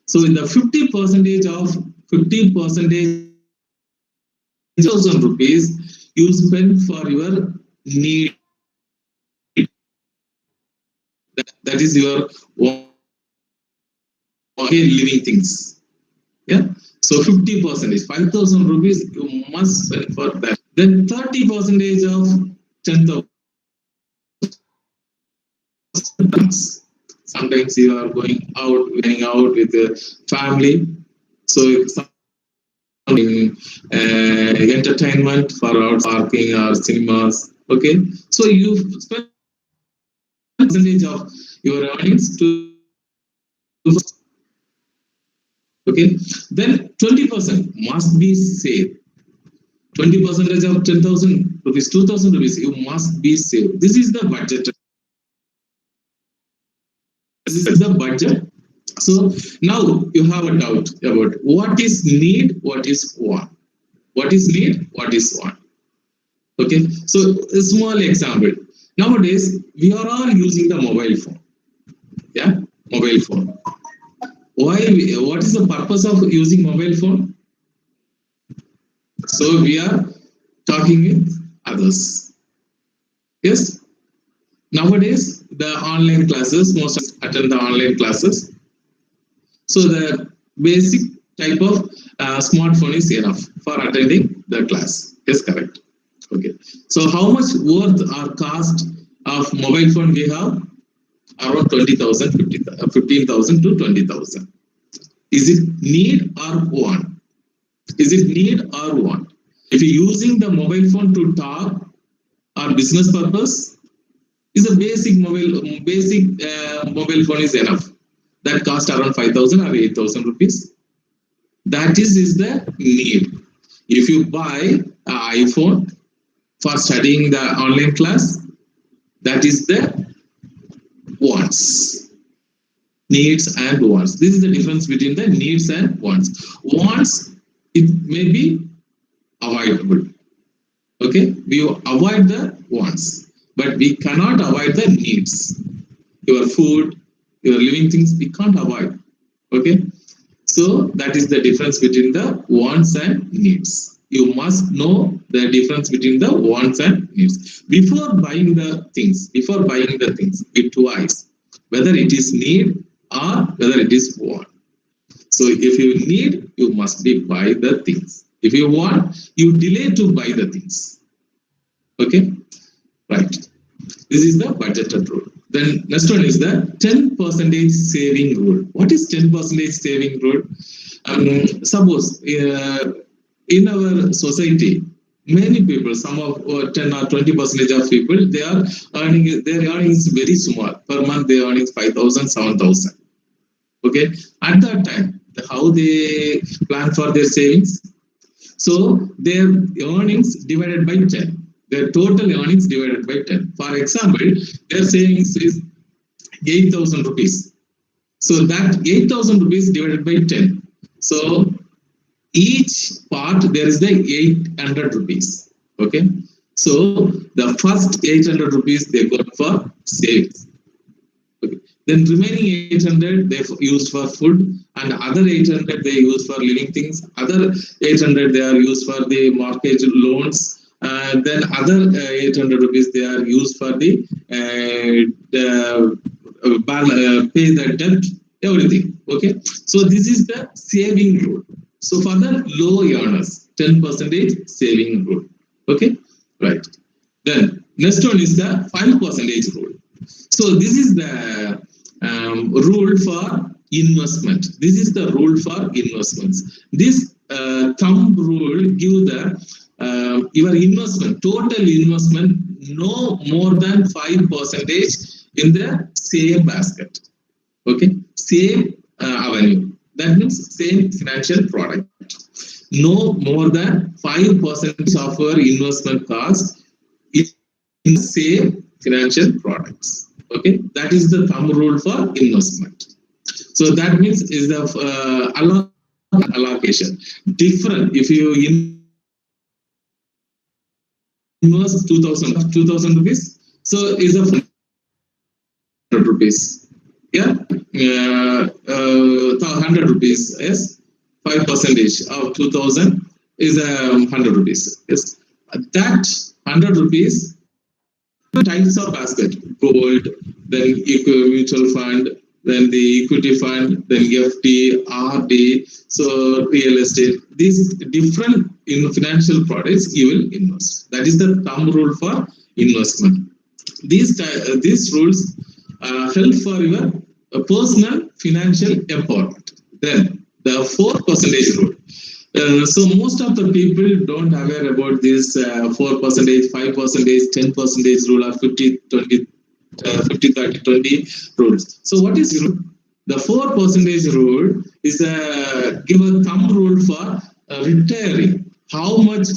So in the 50% of 50% 1,000 rupees you spend for your need. That is your living things. Yeah. So 50%, 5,000 rupees you must spend for that. Then 30% of 10,000. Sometimes you are going out with the family. So it's entertainment for out parking or cinemas. Okay, so you spend percentage of your earnings to. Okay, then 20% must be saved. 20% of 10,000 rupees, 2,000 rupees, you must be saved. This is the budget. This is the budget. So now you have a doubt about what is need, what is want. What is need, what is want. Okay, so a small example. Nowadays, we are all using the mobile phone. Yeah, mobile phone. What is the purpose of using mobile phone? So we are talking with others. Yes. Nowadays, the online classes, most attend the online classes. So the basic type of smartphone is enough for attending the class. Yes, correct. Okay. So how much worth or cost of mobile phone we have? Around 20,000, 15,000 to 20,000. Is it need or want? Is it need or want? If you're using the mobile phone to talk or business purpose, is a basic mobile phone is enough. That cost around 5,000 or 8,000 rupees. That is the need. If you buy an iPhone for studying the online class, that is the wants. Needs and wants. This is the difference between the needs and wants. Wants, it may be avoidable. Okay, we avoid the wants, but we cannot avoid the needs. Your food, your living things, we can't avoid. Okay, so that is the difference between the wants and needs. You must know the difference between the wants and needs. Before buying the things, be twice whether it is need or whether it is want. So if you need, you must be buy the things. If you want, you delay to buy the things. Okay, right. This is the budgeted rule. Then next one is the 10% saving rule. What is 10% saving rule? Suppose in our society, many people, some of 10 or 20% of people, they are earning, their earnings very small. Per month, they are earning 5,000, 7,000. Okay, at that time, how they plan for their savings? So their earnings divided by 10. Their total earnings divided by 10. For example, their savings is 8,000 rupees. So that 8,000 rupees divided by 10. So each part there is the 800 rupees. Okay. So the first 800 rupees they got for savings. Okay. Then remaining 800 they use for food, and other 800 they use for living things. Other 800 they are used for the mortgage loans. Then other 800 rupees they are used for the pay the debt, everything. Okay, so this is the saving rule. So for the low earners, 10% saving rule. Okay, right. Then next one is the 5% rule. So this is the rule for investment. This is the rule for investments. This thumb rule give the your investment, total investment, no more than 5% in the same basket. Okay, same avenue. That means same financial product. No more than 5% of our investment cost in the same financial products. Okay, that is the thumb rule for investment. So that means is the allocation different. If you invest 2,000 rupees, so is a 100 rupees. Yeah, 100 rupees. Yes, 5% of 2,000 is 100 rupees. Yes, that 100 rupees types of basket: gold, then mutual fund, then the equity fund, then FD, RD, so real estate. These different financial products you will invest. That is the thumb rule for investment. These rules help for your personal financial empowerment. Then the 4% rule. So most of the people don't aware about this 4%, 5%, 10% rule or 50, 20, 50, 30, 20 rules. So what is rule? The 4% rule is give a thumb rule for retiring. How much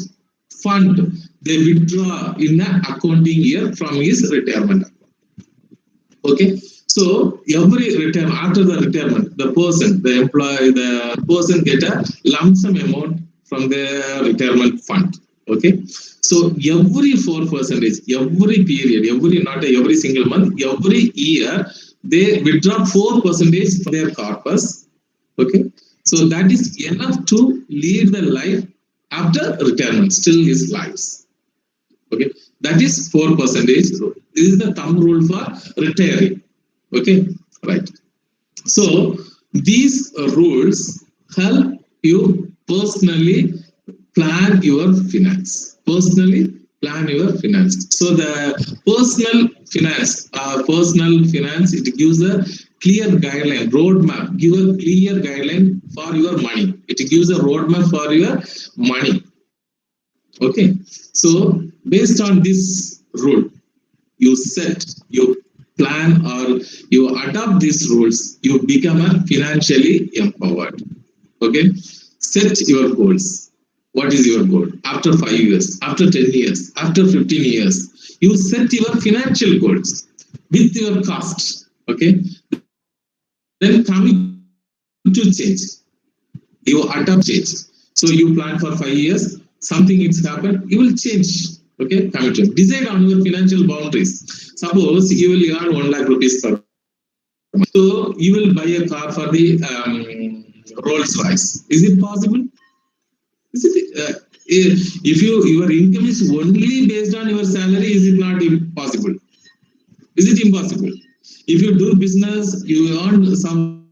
fund they withdraw in an accounting year from his retirement account. Okay. So every retirement, after the retirement, the person get a lump sum amount from their retirement fund. Okay. So every 4%, every period, not every single month, every year, they withdraw 4% from their corpus. Okay. So that is enough to lead the life after retirement, still his lives. Okay. That is 4% rule. This is the thumb rule for retiring. Okay, right. So these rules help you personally plan your finance. So the personal finance, it gives a clear guideline, roadmap, give a clear guideline for your money. It gives a roadmap for your money. Okay, so based on this rule, you plan or you adopt these rules, you become a financially empowered. Okay, set your goals. What is your goal? After 5 years, after 10 years, after 15 years, you set your financial goals with your cost. Okay, then coming to change, you adopt change. So you plan for 5 years, something is happened, you will change. Okay, commitment. Decide on your financial boundaries. Suppose you will earn 1 lakh rupees per month. So you will buy a car for the Rolls Royce. Is it possible? Is it, if your income is only based on your salary, is it not impossible? Is it impossible? If you do business, you earn some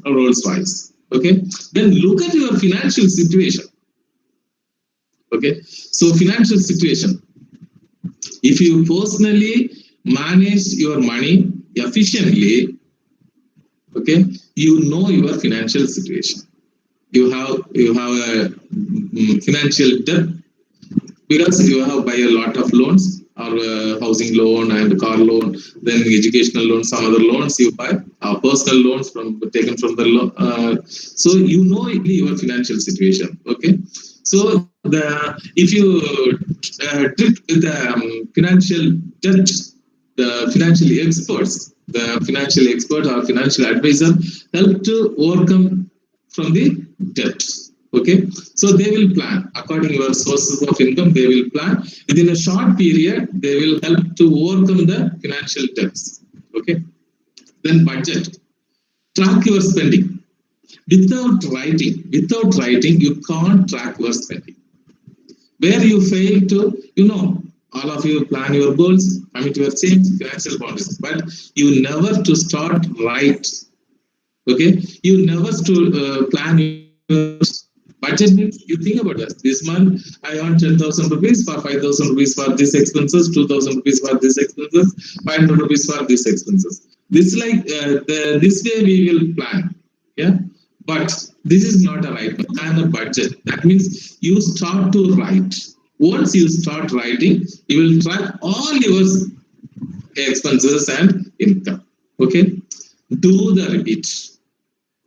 Rolls Royce. Okay, then look at your financial situation. Okay, so financial situation. If you personally manage your money efficiently, okay, you know your financial situation. You have a financial debt because you have buy a lot of loans, or housing loan and car loan, then educational loan, some other loans you buy, personal loans taken from the loan. So you know your financial situation. Okay, so if you treat the financial debt, the financial expert or financial advisor help to overcome from the debt. Okay, so they will plan according to your sources of income. They will plan within a short period. They will help to overcome the financial debts. Okay, then budget. Track your spending. Without writing, you can't track your spending. Where you fail to, all of you plan your goals, commit your change, financial boundaries, but you never to start right. Okay, you never to plan your budget. Means you think about that. This month I earned 10,000 rupees, for 5,000 rupees for this expenses, 2,000 rupees for this expenses, 500 rupees for this expenses. This this way we will plan. Yeah. But this is not a right plan, a budget. That means you start to write. Once you start writing, you will track all your expenses and income. Okay, do the repeat.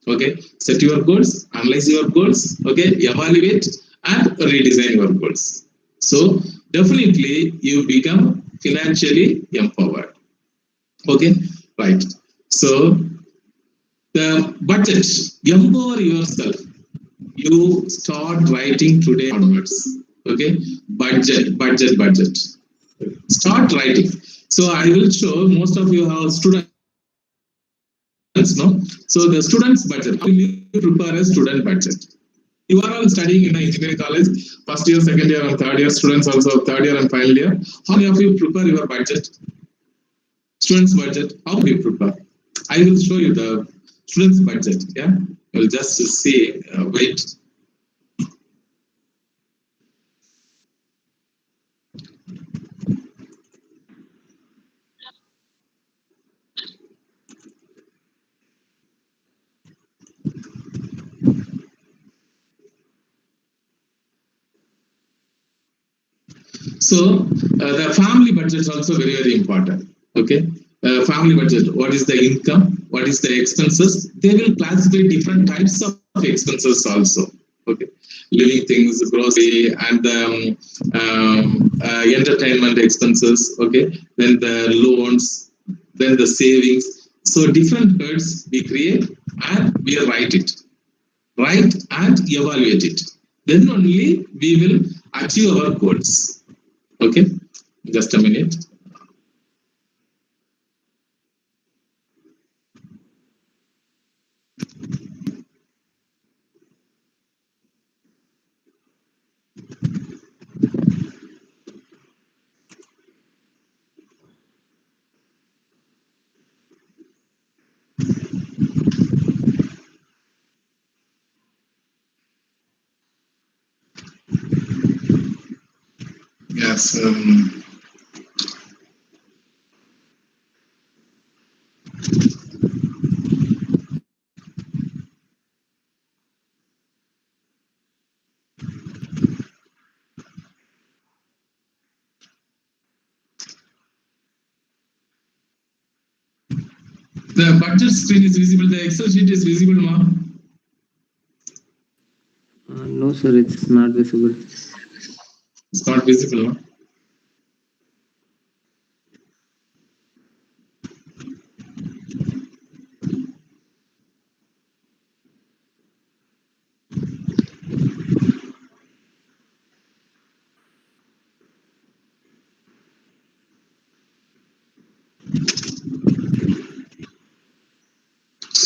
Okay, set your goals, analyze your goals. Okay, evaluate and redesign your goals. So definitely you become financially empowered. Okay, right. So the budget, empower yourself. You start writing today onwards. Okay, budget. Start writing. So I will show, most of you have students, no? So the student's budget, how will you prepare a student budget? You are all studying in an engineering college, first year, second year, and third year, students also third year and final year. How many of you prepare your budget? Students budget, how do you prepare? I will show you the students budget. Yeah, you'll just see. Wait. So the family budget is also very, very important. Okay, family budget. What is the income? What is the expenses? They will classify different types of expenses also. Okay, living things, grocery, and entertainment expenses. Okay, then the loans, then the savings. So different heads we create and we write it, write and evaluate it. Then only we will achieve our goals. Okay, just a minute. Yes. The budget screen is visible. The Excel sheet is visible, ma'am. No, sir, it's not visible. It's not visible, ma'am.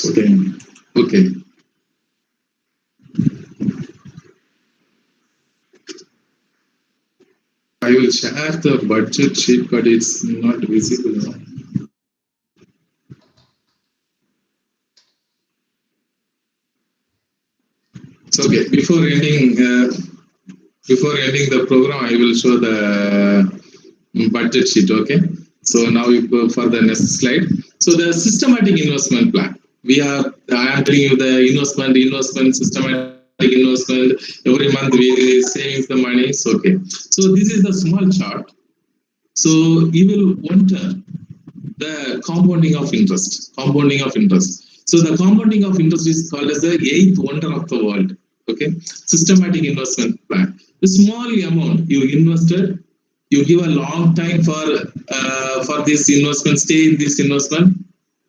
Okay. Okay. I will share the budget sheet, but it's not visible now. So okay, before ending the program, I will show the budget sheet. Okay. So now we go for the next slide. So the systematic investment plan. I am telling you the investment, systematic investment. Every month we are saving the money. So okay. So this is the small chart. So you will wonder the compounding of interest. Compounding of interest. So the compounding of interest is called as the eighth wonder of the world. Okay. Systematic investment plan. The small amount you invested, you give a long time for this investment, stay in this investment,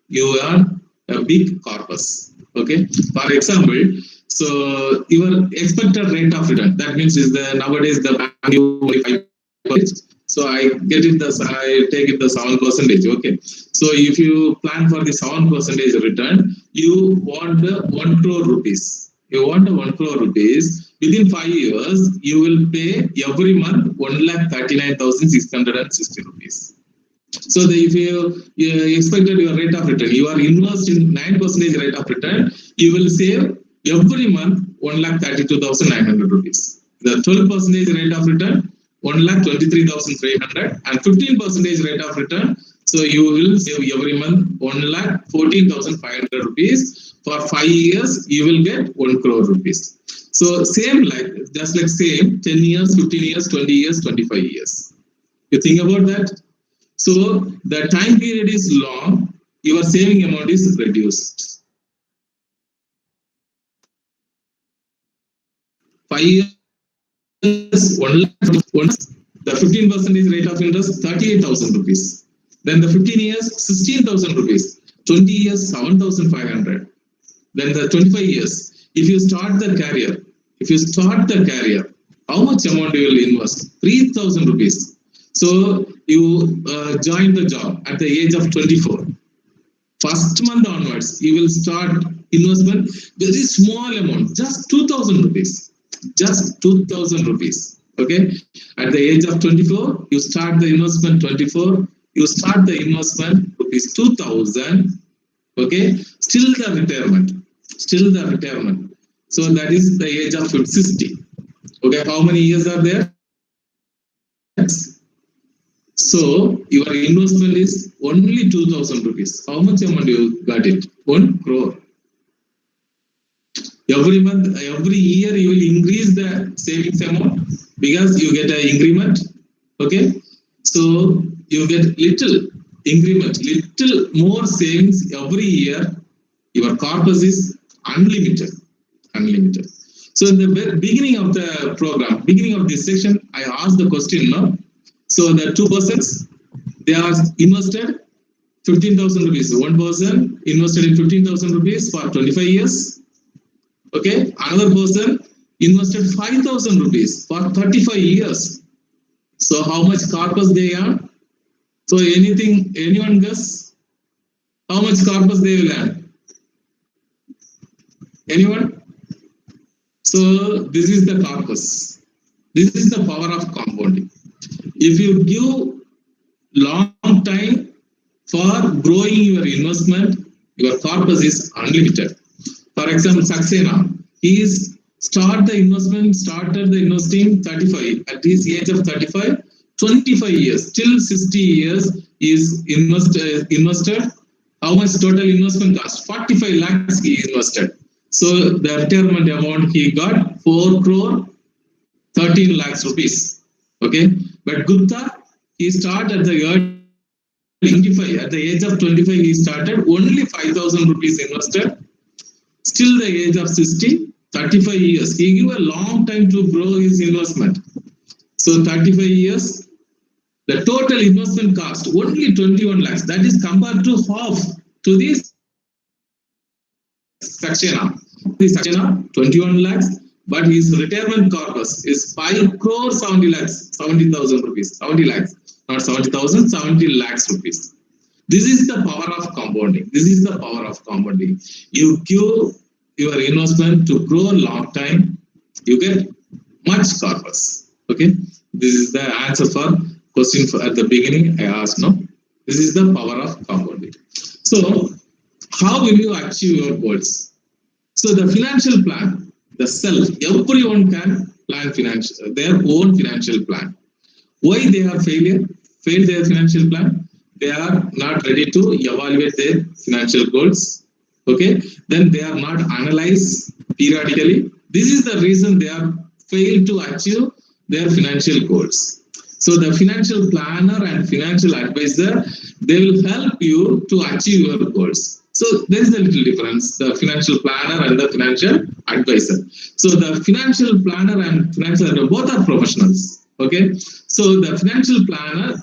you earn a big corpus. Okay. For example, so your expected rate of return, that means is the nowadays the value only 5%. So I take it the 7%. Okay. So if you plan for the 7% return, you want the 1 crore rupees. You want a 1 crore rupees. Within 5 years, you will pay every month 1,39,660 rupees. So if you expected your rate of return, you are investing 9% rate of return, you will save every month 1,32,900 rupees. The 12% rate of return, 1,23,300, and 15% rate of return. So you will save every month 1,14,500 rupees. For 5 years, you will get 1 crore rupees. So same just like same 10 years, 15 years, 20 years, 25 years. You think about that? So the time period is long, your saving amount is reduced. 5 years, the 15% rate of interest, 38,000 rupees. Then the 15 years, 16,000 rupees. 20 years, 7,500. Then the 25 years, if you start the career, how much amount you will invest? 3,000 rupees. So you join the job at the age of 24. First month onwards, you will start investment, very small amount, just 2,000 rupees. Just 2,000 rupees. Okay. At the age of 24, you start the investment 24. you start the investment rupees 2,000. Okay, still the retirement. So that is the age of 60. Okay, how many years are there? So your investment is only 2,000 rupees. How much amount you got it? 1 crore. Every month, every year you will increase the savings amount because you get an increment. Okay, so you get little increment, little more savings every year. Your corpus is unlimited. So in the beginning of the program, beginning of this section, I asked the question now. So the two persons, they are invested 15,000 rupees. One person invested in 15,000 rupees for 25 years. Okay, another person invested 5,000 rupees for 35 years. So how much corpus they earn? So anyone guess? How much corpus they will earn? Anyone? So this is the corpus. This is the power of compounding. If you give long time for growing your investment, your corpus is unlimited. For example, Saxena, he started the investing 35. At his age of 35, 25 years, till 60 years is invested. How much total investment cost? 45 lakhs he invested. So the retirement amount he got 4 crore 13 lakhs rupees. Okay, but Gupta, he started at the early 25. At the age of 25, he started only 5,000 rupees invested. Still the age of 60, 35 years. He gave a long time to grow his investment. So 35 years, the total investment cost only 21 lakhs. That is compared to half to this Saxena. This Saxena, 21 lakhs, but his retirement corpus is 5 crore 70 lakhs, 70,000 rupees, 70 lakhs, not 70,000, 70 lakhs rupees. This is the power of compounding. You give your investment to grow a long time, you get much corpus. Okay, this is the answer for question at the beginning I asked. No, this is the power of compounding. So, how will you achieve your goals? So the financial plan, the self, everyone can plan their own financial plan. Why they have failed their financial plan? They are not ready to evaluate their financial goals. Okay, then they are not analyzed periodically. This is the reason they are failed to achieve their financial goals. So the financial planner and financial advisor, they will help you to achieve your goals. So there is a little difference, the financial planner and the financial advisor. So the financial planner and financial advisor, both are professionals. Okay, so the financial planner,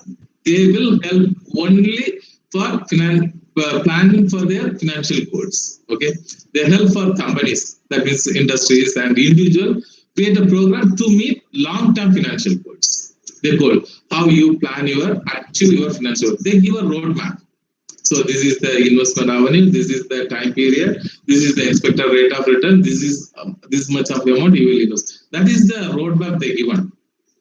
they will help only for planning for their financial goals. Okay, they help for companies, that means industries and individual, create a program to meet long-term financial goals. Their goal, how you plan achieve your financial goals. They give a roadmap. So this is the investment avenue, this is the time period, this is the expected rate of return, this is this much of the amount you will invest. That is the roadmap they given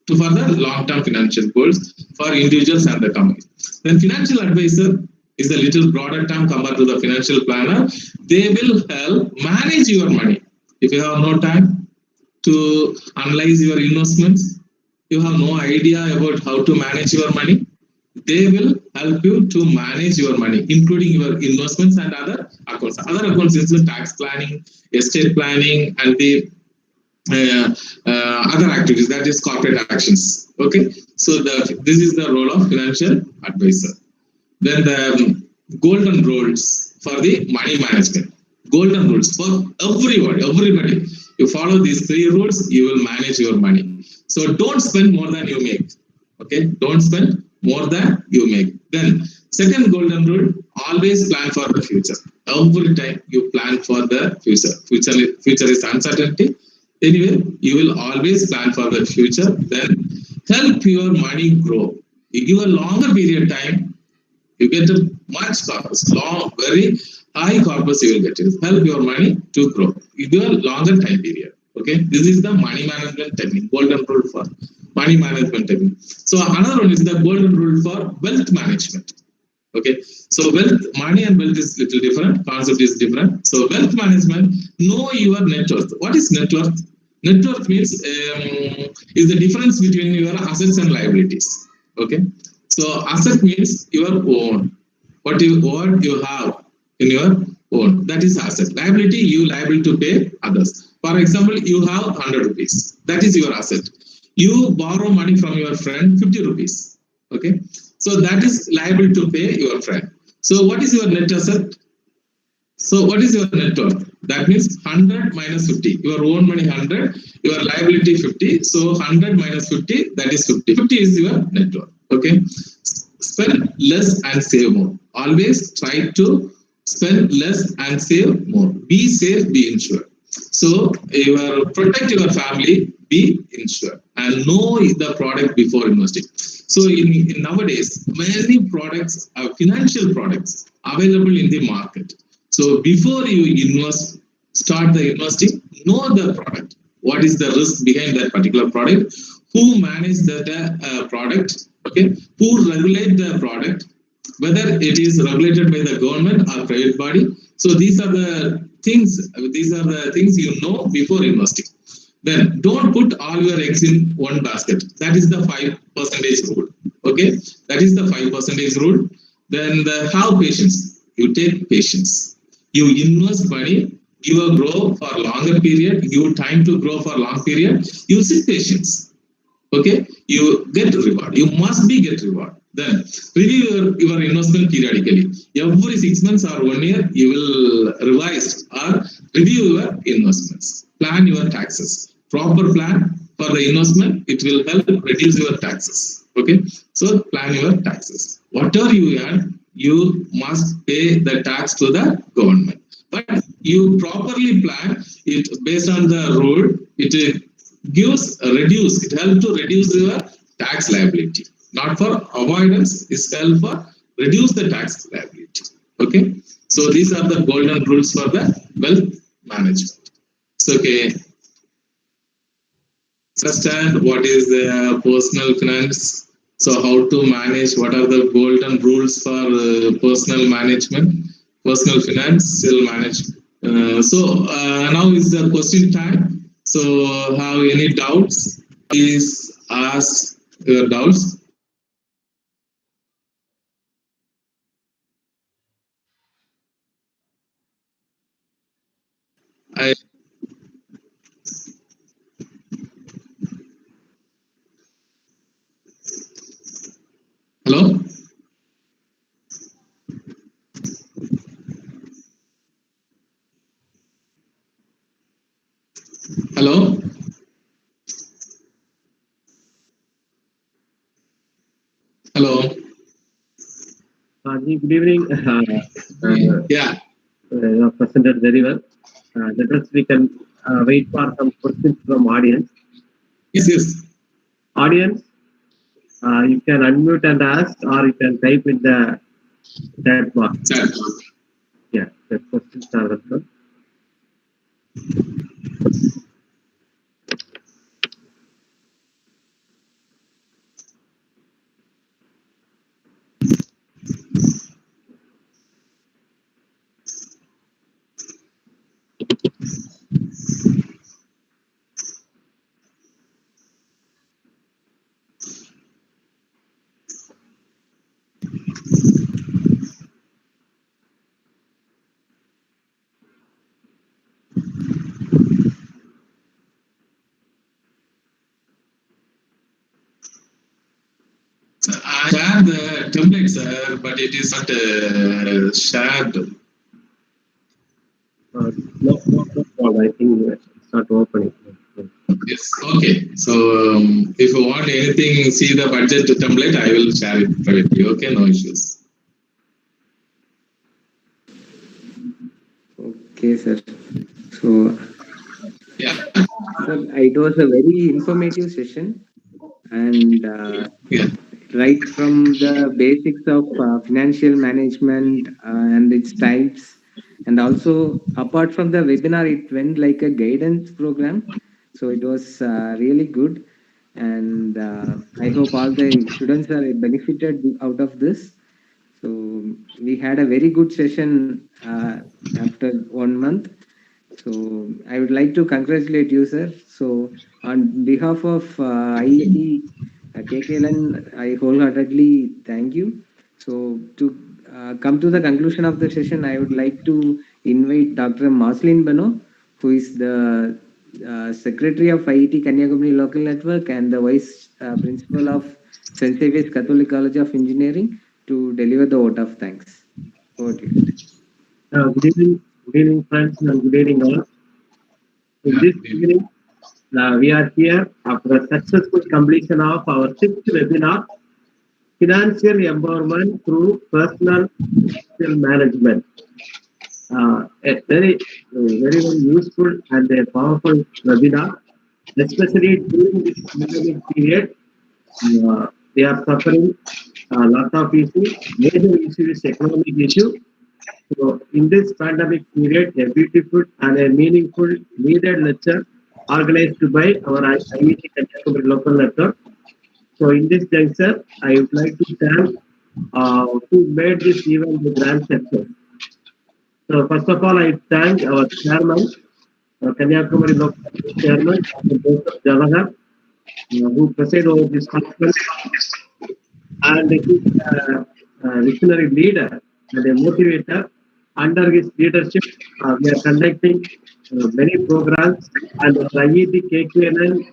to further long-term financial goals for individuals and the company. Then financial advisor is a little broader term compared to the financial planner. They will help manage your money. If you have no time to analyze your investments, you have no idea about how to manage your money, they will help you to manage your money, including your investments and other accounts. Other accounts include tax planning, estate planning, and the other activities, that is corporate actions. Okay, so this is the role of financial advisor. Then the golden rules for the money management. Golden rules for everybody. You follow these 3 rules, you will manage your money. So don't spend more than you make. Okay, don't spend more than you make. Then second golden rule, always plan for the future. Every time you plan for the future. Future is uncertainty. Anyway, you will always plan for the future. Then help your money grow. You give a longer period time, you get a much corpus, very high corpus you will get. Help your money to grow. You give a longer time period. Okay, this is the money management technique, golden rule for money management technique. So another one is the golden rule for wealth management. Okay, so wealth, money and wealth is little different. Concept is different. So wealth management, know your net worth. What is net worth? Net worth means is the difference between your assets and liabilities. Okay, so asset means your own, what you have in your own. That is asset. Liability, you liable to pay others. For example, you have 100 rupees. That is your asset. You borrow money from your friend 50 rupees. Okay, so that is liable to pay your friend. So what is your net asset? So what is your net worth? That means 100 minus 50. Your own money 100, your liability 50. So 100 minus 50, that is 50. 50 is your net worth. Okay. Spend less and save more. Always try to spend less and save more. Be safe, be insured. So protect your family, be insured, and know the product before investing. So in nowadays, many products are financial products available in the market. So before you invest, start the investing, know the product. What is the risk behind that particular product? Who manage that product? Okay, who regulate the product? Whether it is regulated by the government or private body. So these are the things. These are the things you know before investing. Then don't put all your eggs in one basket. That is the 5% rule. Okay, that is the 5% rule. Then have patience. You take patience. You invest money. You will grow for a longer period. You time to grow for a long period. You seek patience. Okay, you get reward. You must be get reward. Then review your investment periodically. Every 6 months or 1 year, you will revise or review your investments. Plan your taxes. Proper plan for the investment, it will help reduce your taxes. Okay, so plan your taxes. Whatever you earn, you must pay the tax to the government. But you properly plan it based on the rule. It helps to reduce your tax liability. Not for avoidance, it's help for reduce the tax liability. Okay, so these are the golden rules for the wealth management. So okay, understand what is the personal finance. So how to manage, what are the golden rules for personal management, personal finance, still manage. Now is the question time. So have any doubts, please ask your doubts. I Hello? Hello? Hello? Good evening. Yeah. You have presented very well. Let us we can wait for some questions from audience. Yes. Audience, you can unmute and ask, or you can type in the chat box. Yeah, the questions are welcome. I have the template, sir, but it is not shared. No, I think it's not opening. Yes, okay. So if you want anything, see the budget template, I will share it privately. Okay, no issues. Okay, sir. So, yeah, sir, it was a very informative session, and right from the basics of financial management and its types, and also apart from the webinar, it went like a guidance program. So it was really good. and I hope all the students are benefited out of this. So we had a very good session after 1 month. So I would like to congratulate you, sir. So on behalf of IET KKLN, I wholeheartedly thank you. So to come to the conclusion of the session, I would like to invite Dr. Marsaline Beno, who is the Secretary of IET Kanyakumari Local Network and the Vice Principal of St. Xavier's Catholic College of Engineering, to deliver the vote of thanks. Over to you. Good evening, friends, and good evening all. In this evening, we are here after a successful completion of our 6th webinar, Financial Empowerment through Personal Financial Management. A very useful and a powerful webinar, especially during this pandemic period. They are suffering a lot of issues. Major issue is economic issue. So in this pandemic period, a beautiful and a meaningful needed lecture organized by our IET Kanyakumari local network. So in this juncture, I would like to thank who made this event a grand success. So first of all, I thank our chairman, Kanyakumari local chairman, Dr. Javagar, who presided over this conference, and his visionary leader and a motivator. Under his leadership, we are conducting many programs and IET KKLN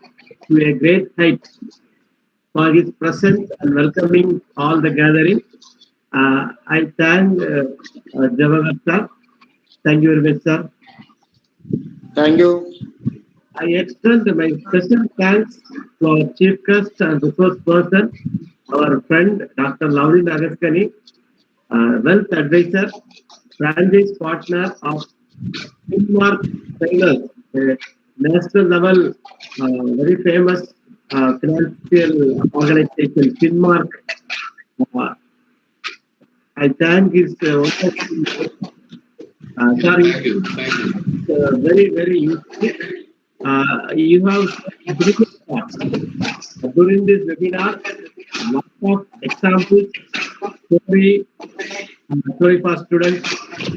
to a great height for his presence and welcoming all the gathering. I thank Javagar sir. Thank you very much, sir. Thank you. I extend my special thanks to our chief guest and resource person, our friend Dr. LOVELIN AUGUSKANI, wealth advisor, franchise partner of Finmark Trainers, a national level, very famous financial organization, Finmark. Uh, I thank his sorry, Thank you. Thank you. very useful. You have brilliant thoughts. During this webinar, lots of examples, story for students,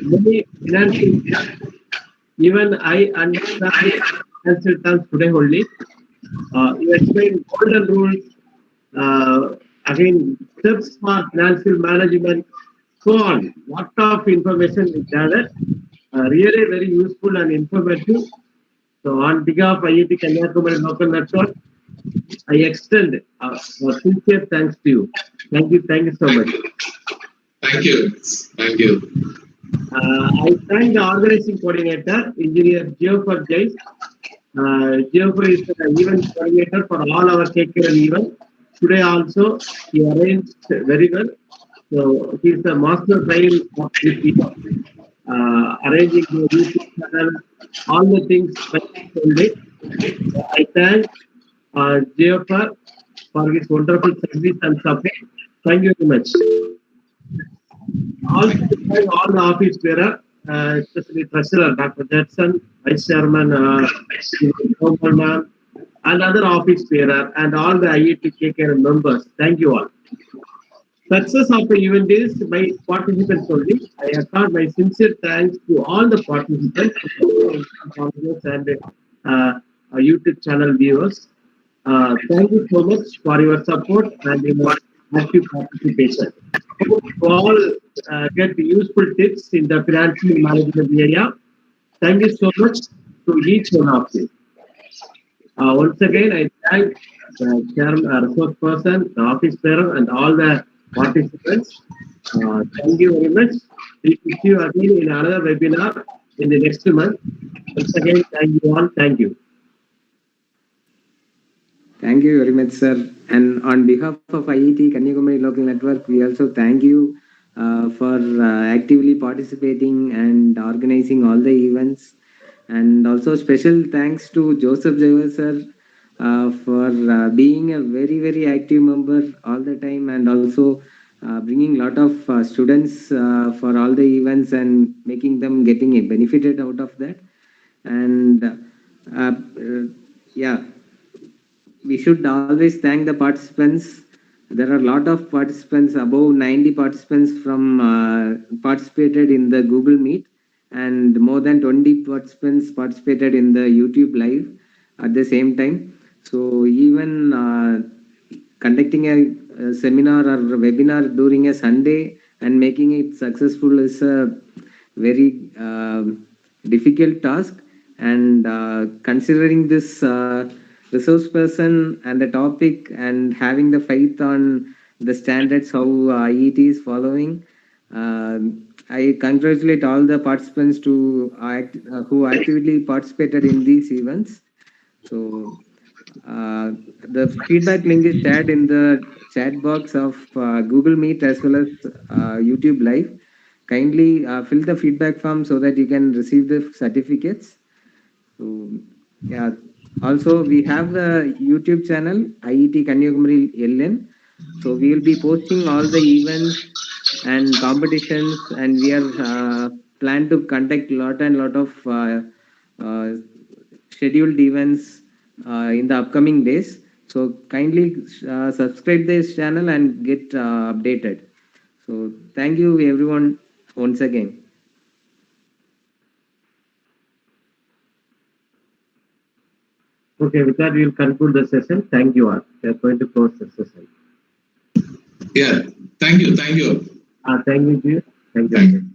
many financial. Even I understand financial terms today only. You explain golden rules, again steps for financial management, so on. Lot of information is gathered. Really very useful and informative. So on behalf of IET Kanyakumari local network, I extend sincere thanks to you. Thank you so much. Thank you. Thank you. I thank the organizing coordinator, Engineer Geoffer Jaish. Geoffer is the event coordinator for all our KKL events. Today also, he arranged very well. So he is the master brain of this event. Arranging the YouTube channel, all the things. I thank Geoffer for his wonderful service and support. Thank you very much. Also, thank all the office bearer, especially Treasurer Dr. Judson, Vice Chairman Ma'am, and other office bearer, and all the IET KKL members. Thank you all. Success of the event is by participants only. I accord my sincere thanks to all the participants and YouTube channel viewers. Thank you so much for your support and your active participation. Hope you all get useful tips in the financial management area. Thank you so much to each one of you. Once again, I thank the chairman, resource person, the office bearer, and all the participants. Thank you very much. We will see you again in another webinar in the next month. Once again, thank you all. Thank you. Thank you very much, sir. And on behalf of IET Kanyakumari Local Network, we also thank you for actively participating and organizing all the events. And also special thanks to Joseph Xavier, sir, for being a very active member all the time, and also bringing a lot of students for all the events and making them getting a benefited out of that. And yeah. we should always thank the participants. There are a lot of participants, above 90 participants from participated in the Google Meet, and more than 20 participants participated in the YouTube live at the same time. So even conducting a seminar or webinar during a Sunday and making it successful is a very difficult task. And considering this resource person and the topic and having the faith on the standards how IET is following, I congratulate all the participants who actively participated in these events. So the feedback link is shared in the chat box of Google Meet as well as YouTube Live. Kindly fill the feedback form so that you can receive the certificates. So yeah, also we have the YouTube channel IET Kanyakumari LN. So we will be posting all the events and competitions, and we are plan to conduct lot of uh, scheduled events in the upcoming days. So kindly subscribe this channel and get updated. So thank you everyone once again. Okay, with that, we will conclude the session. Thank you all. We are going to close the session. Yeah, thank you. Thank you, dear. Thank you. Thank you.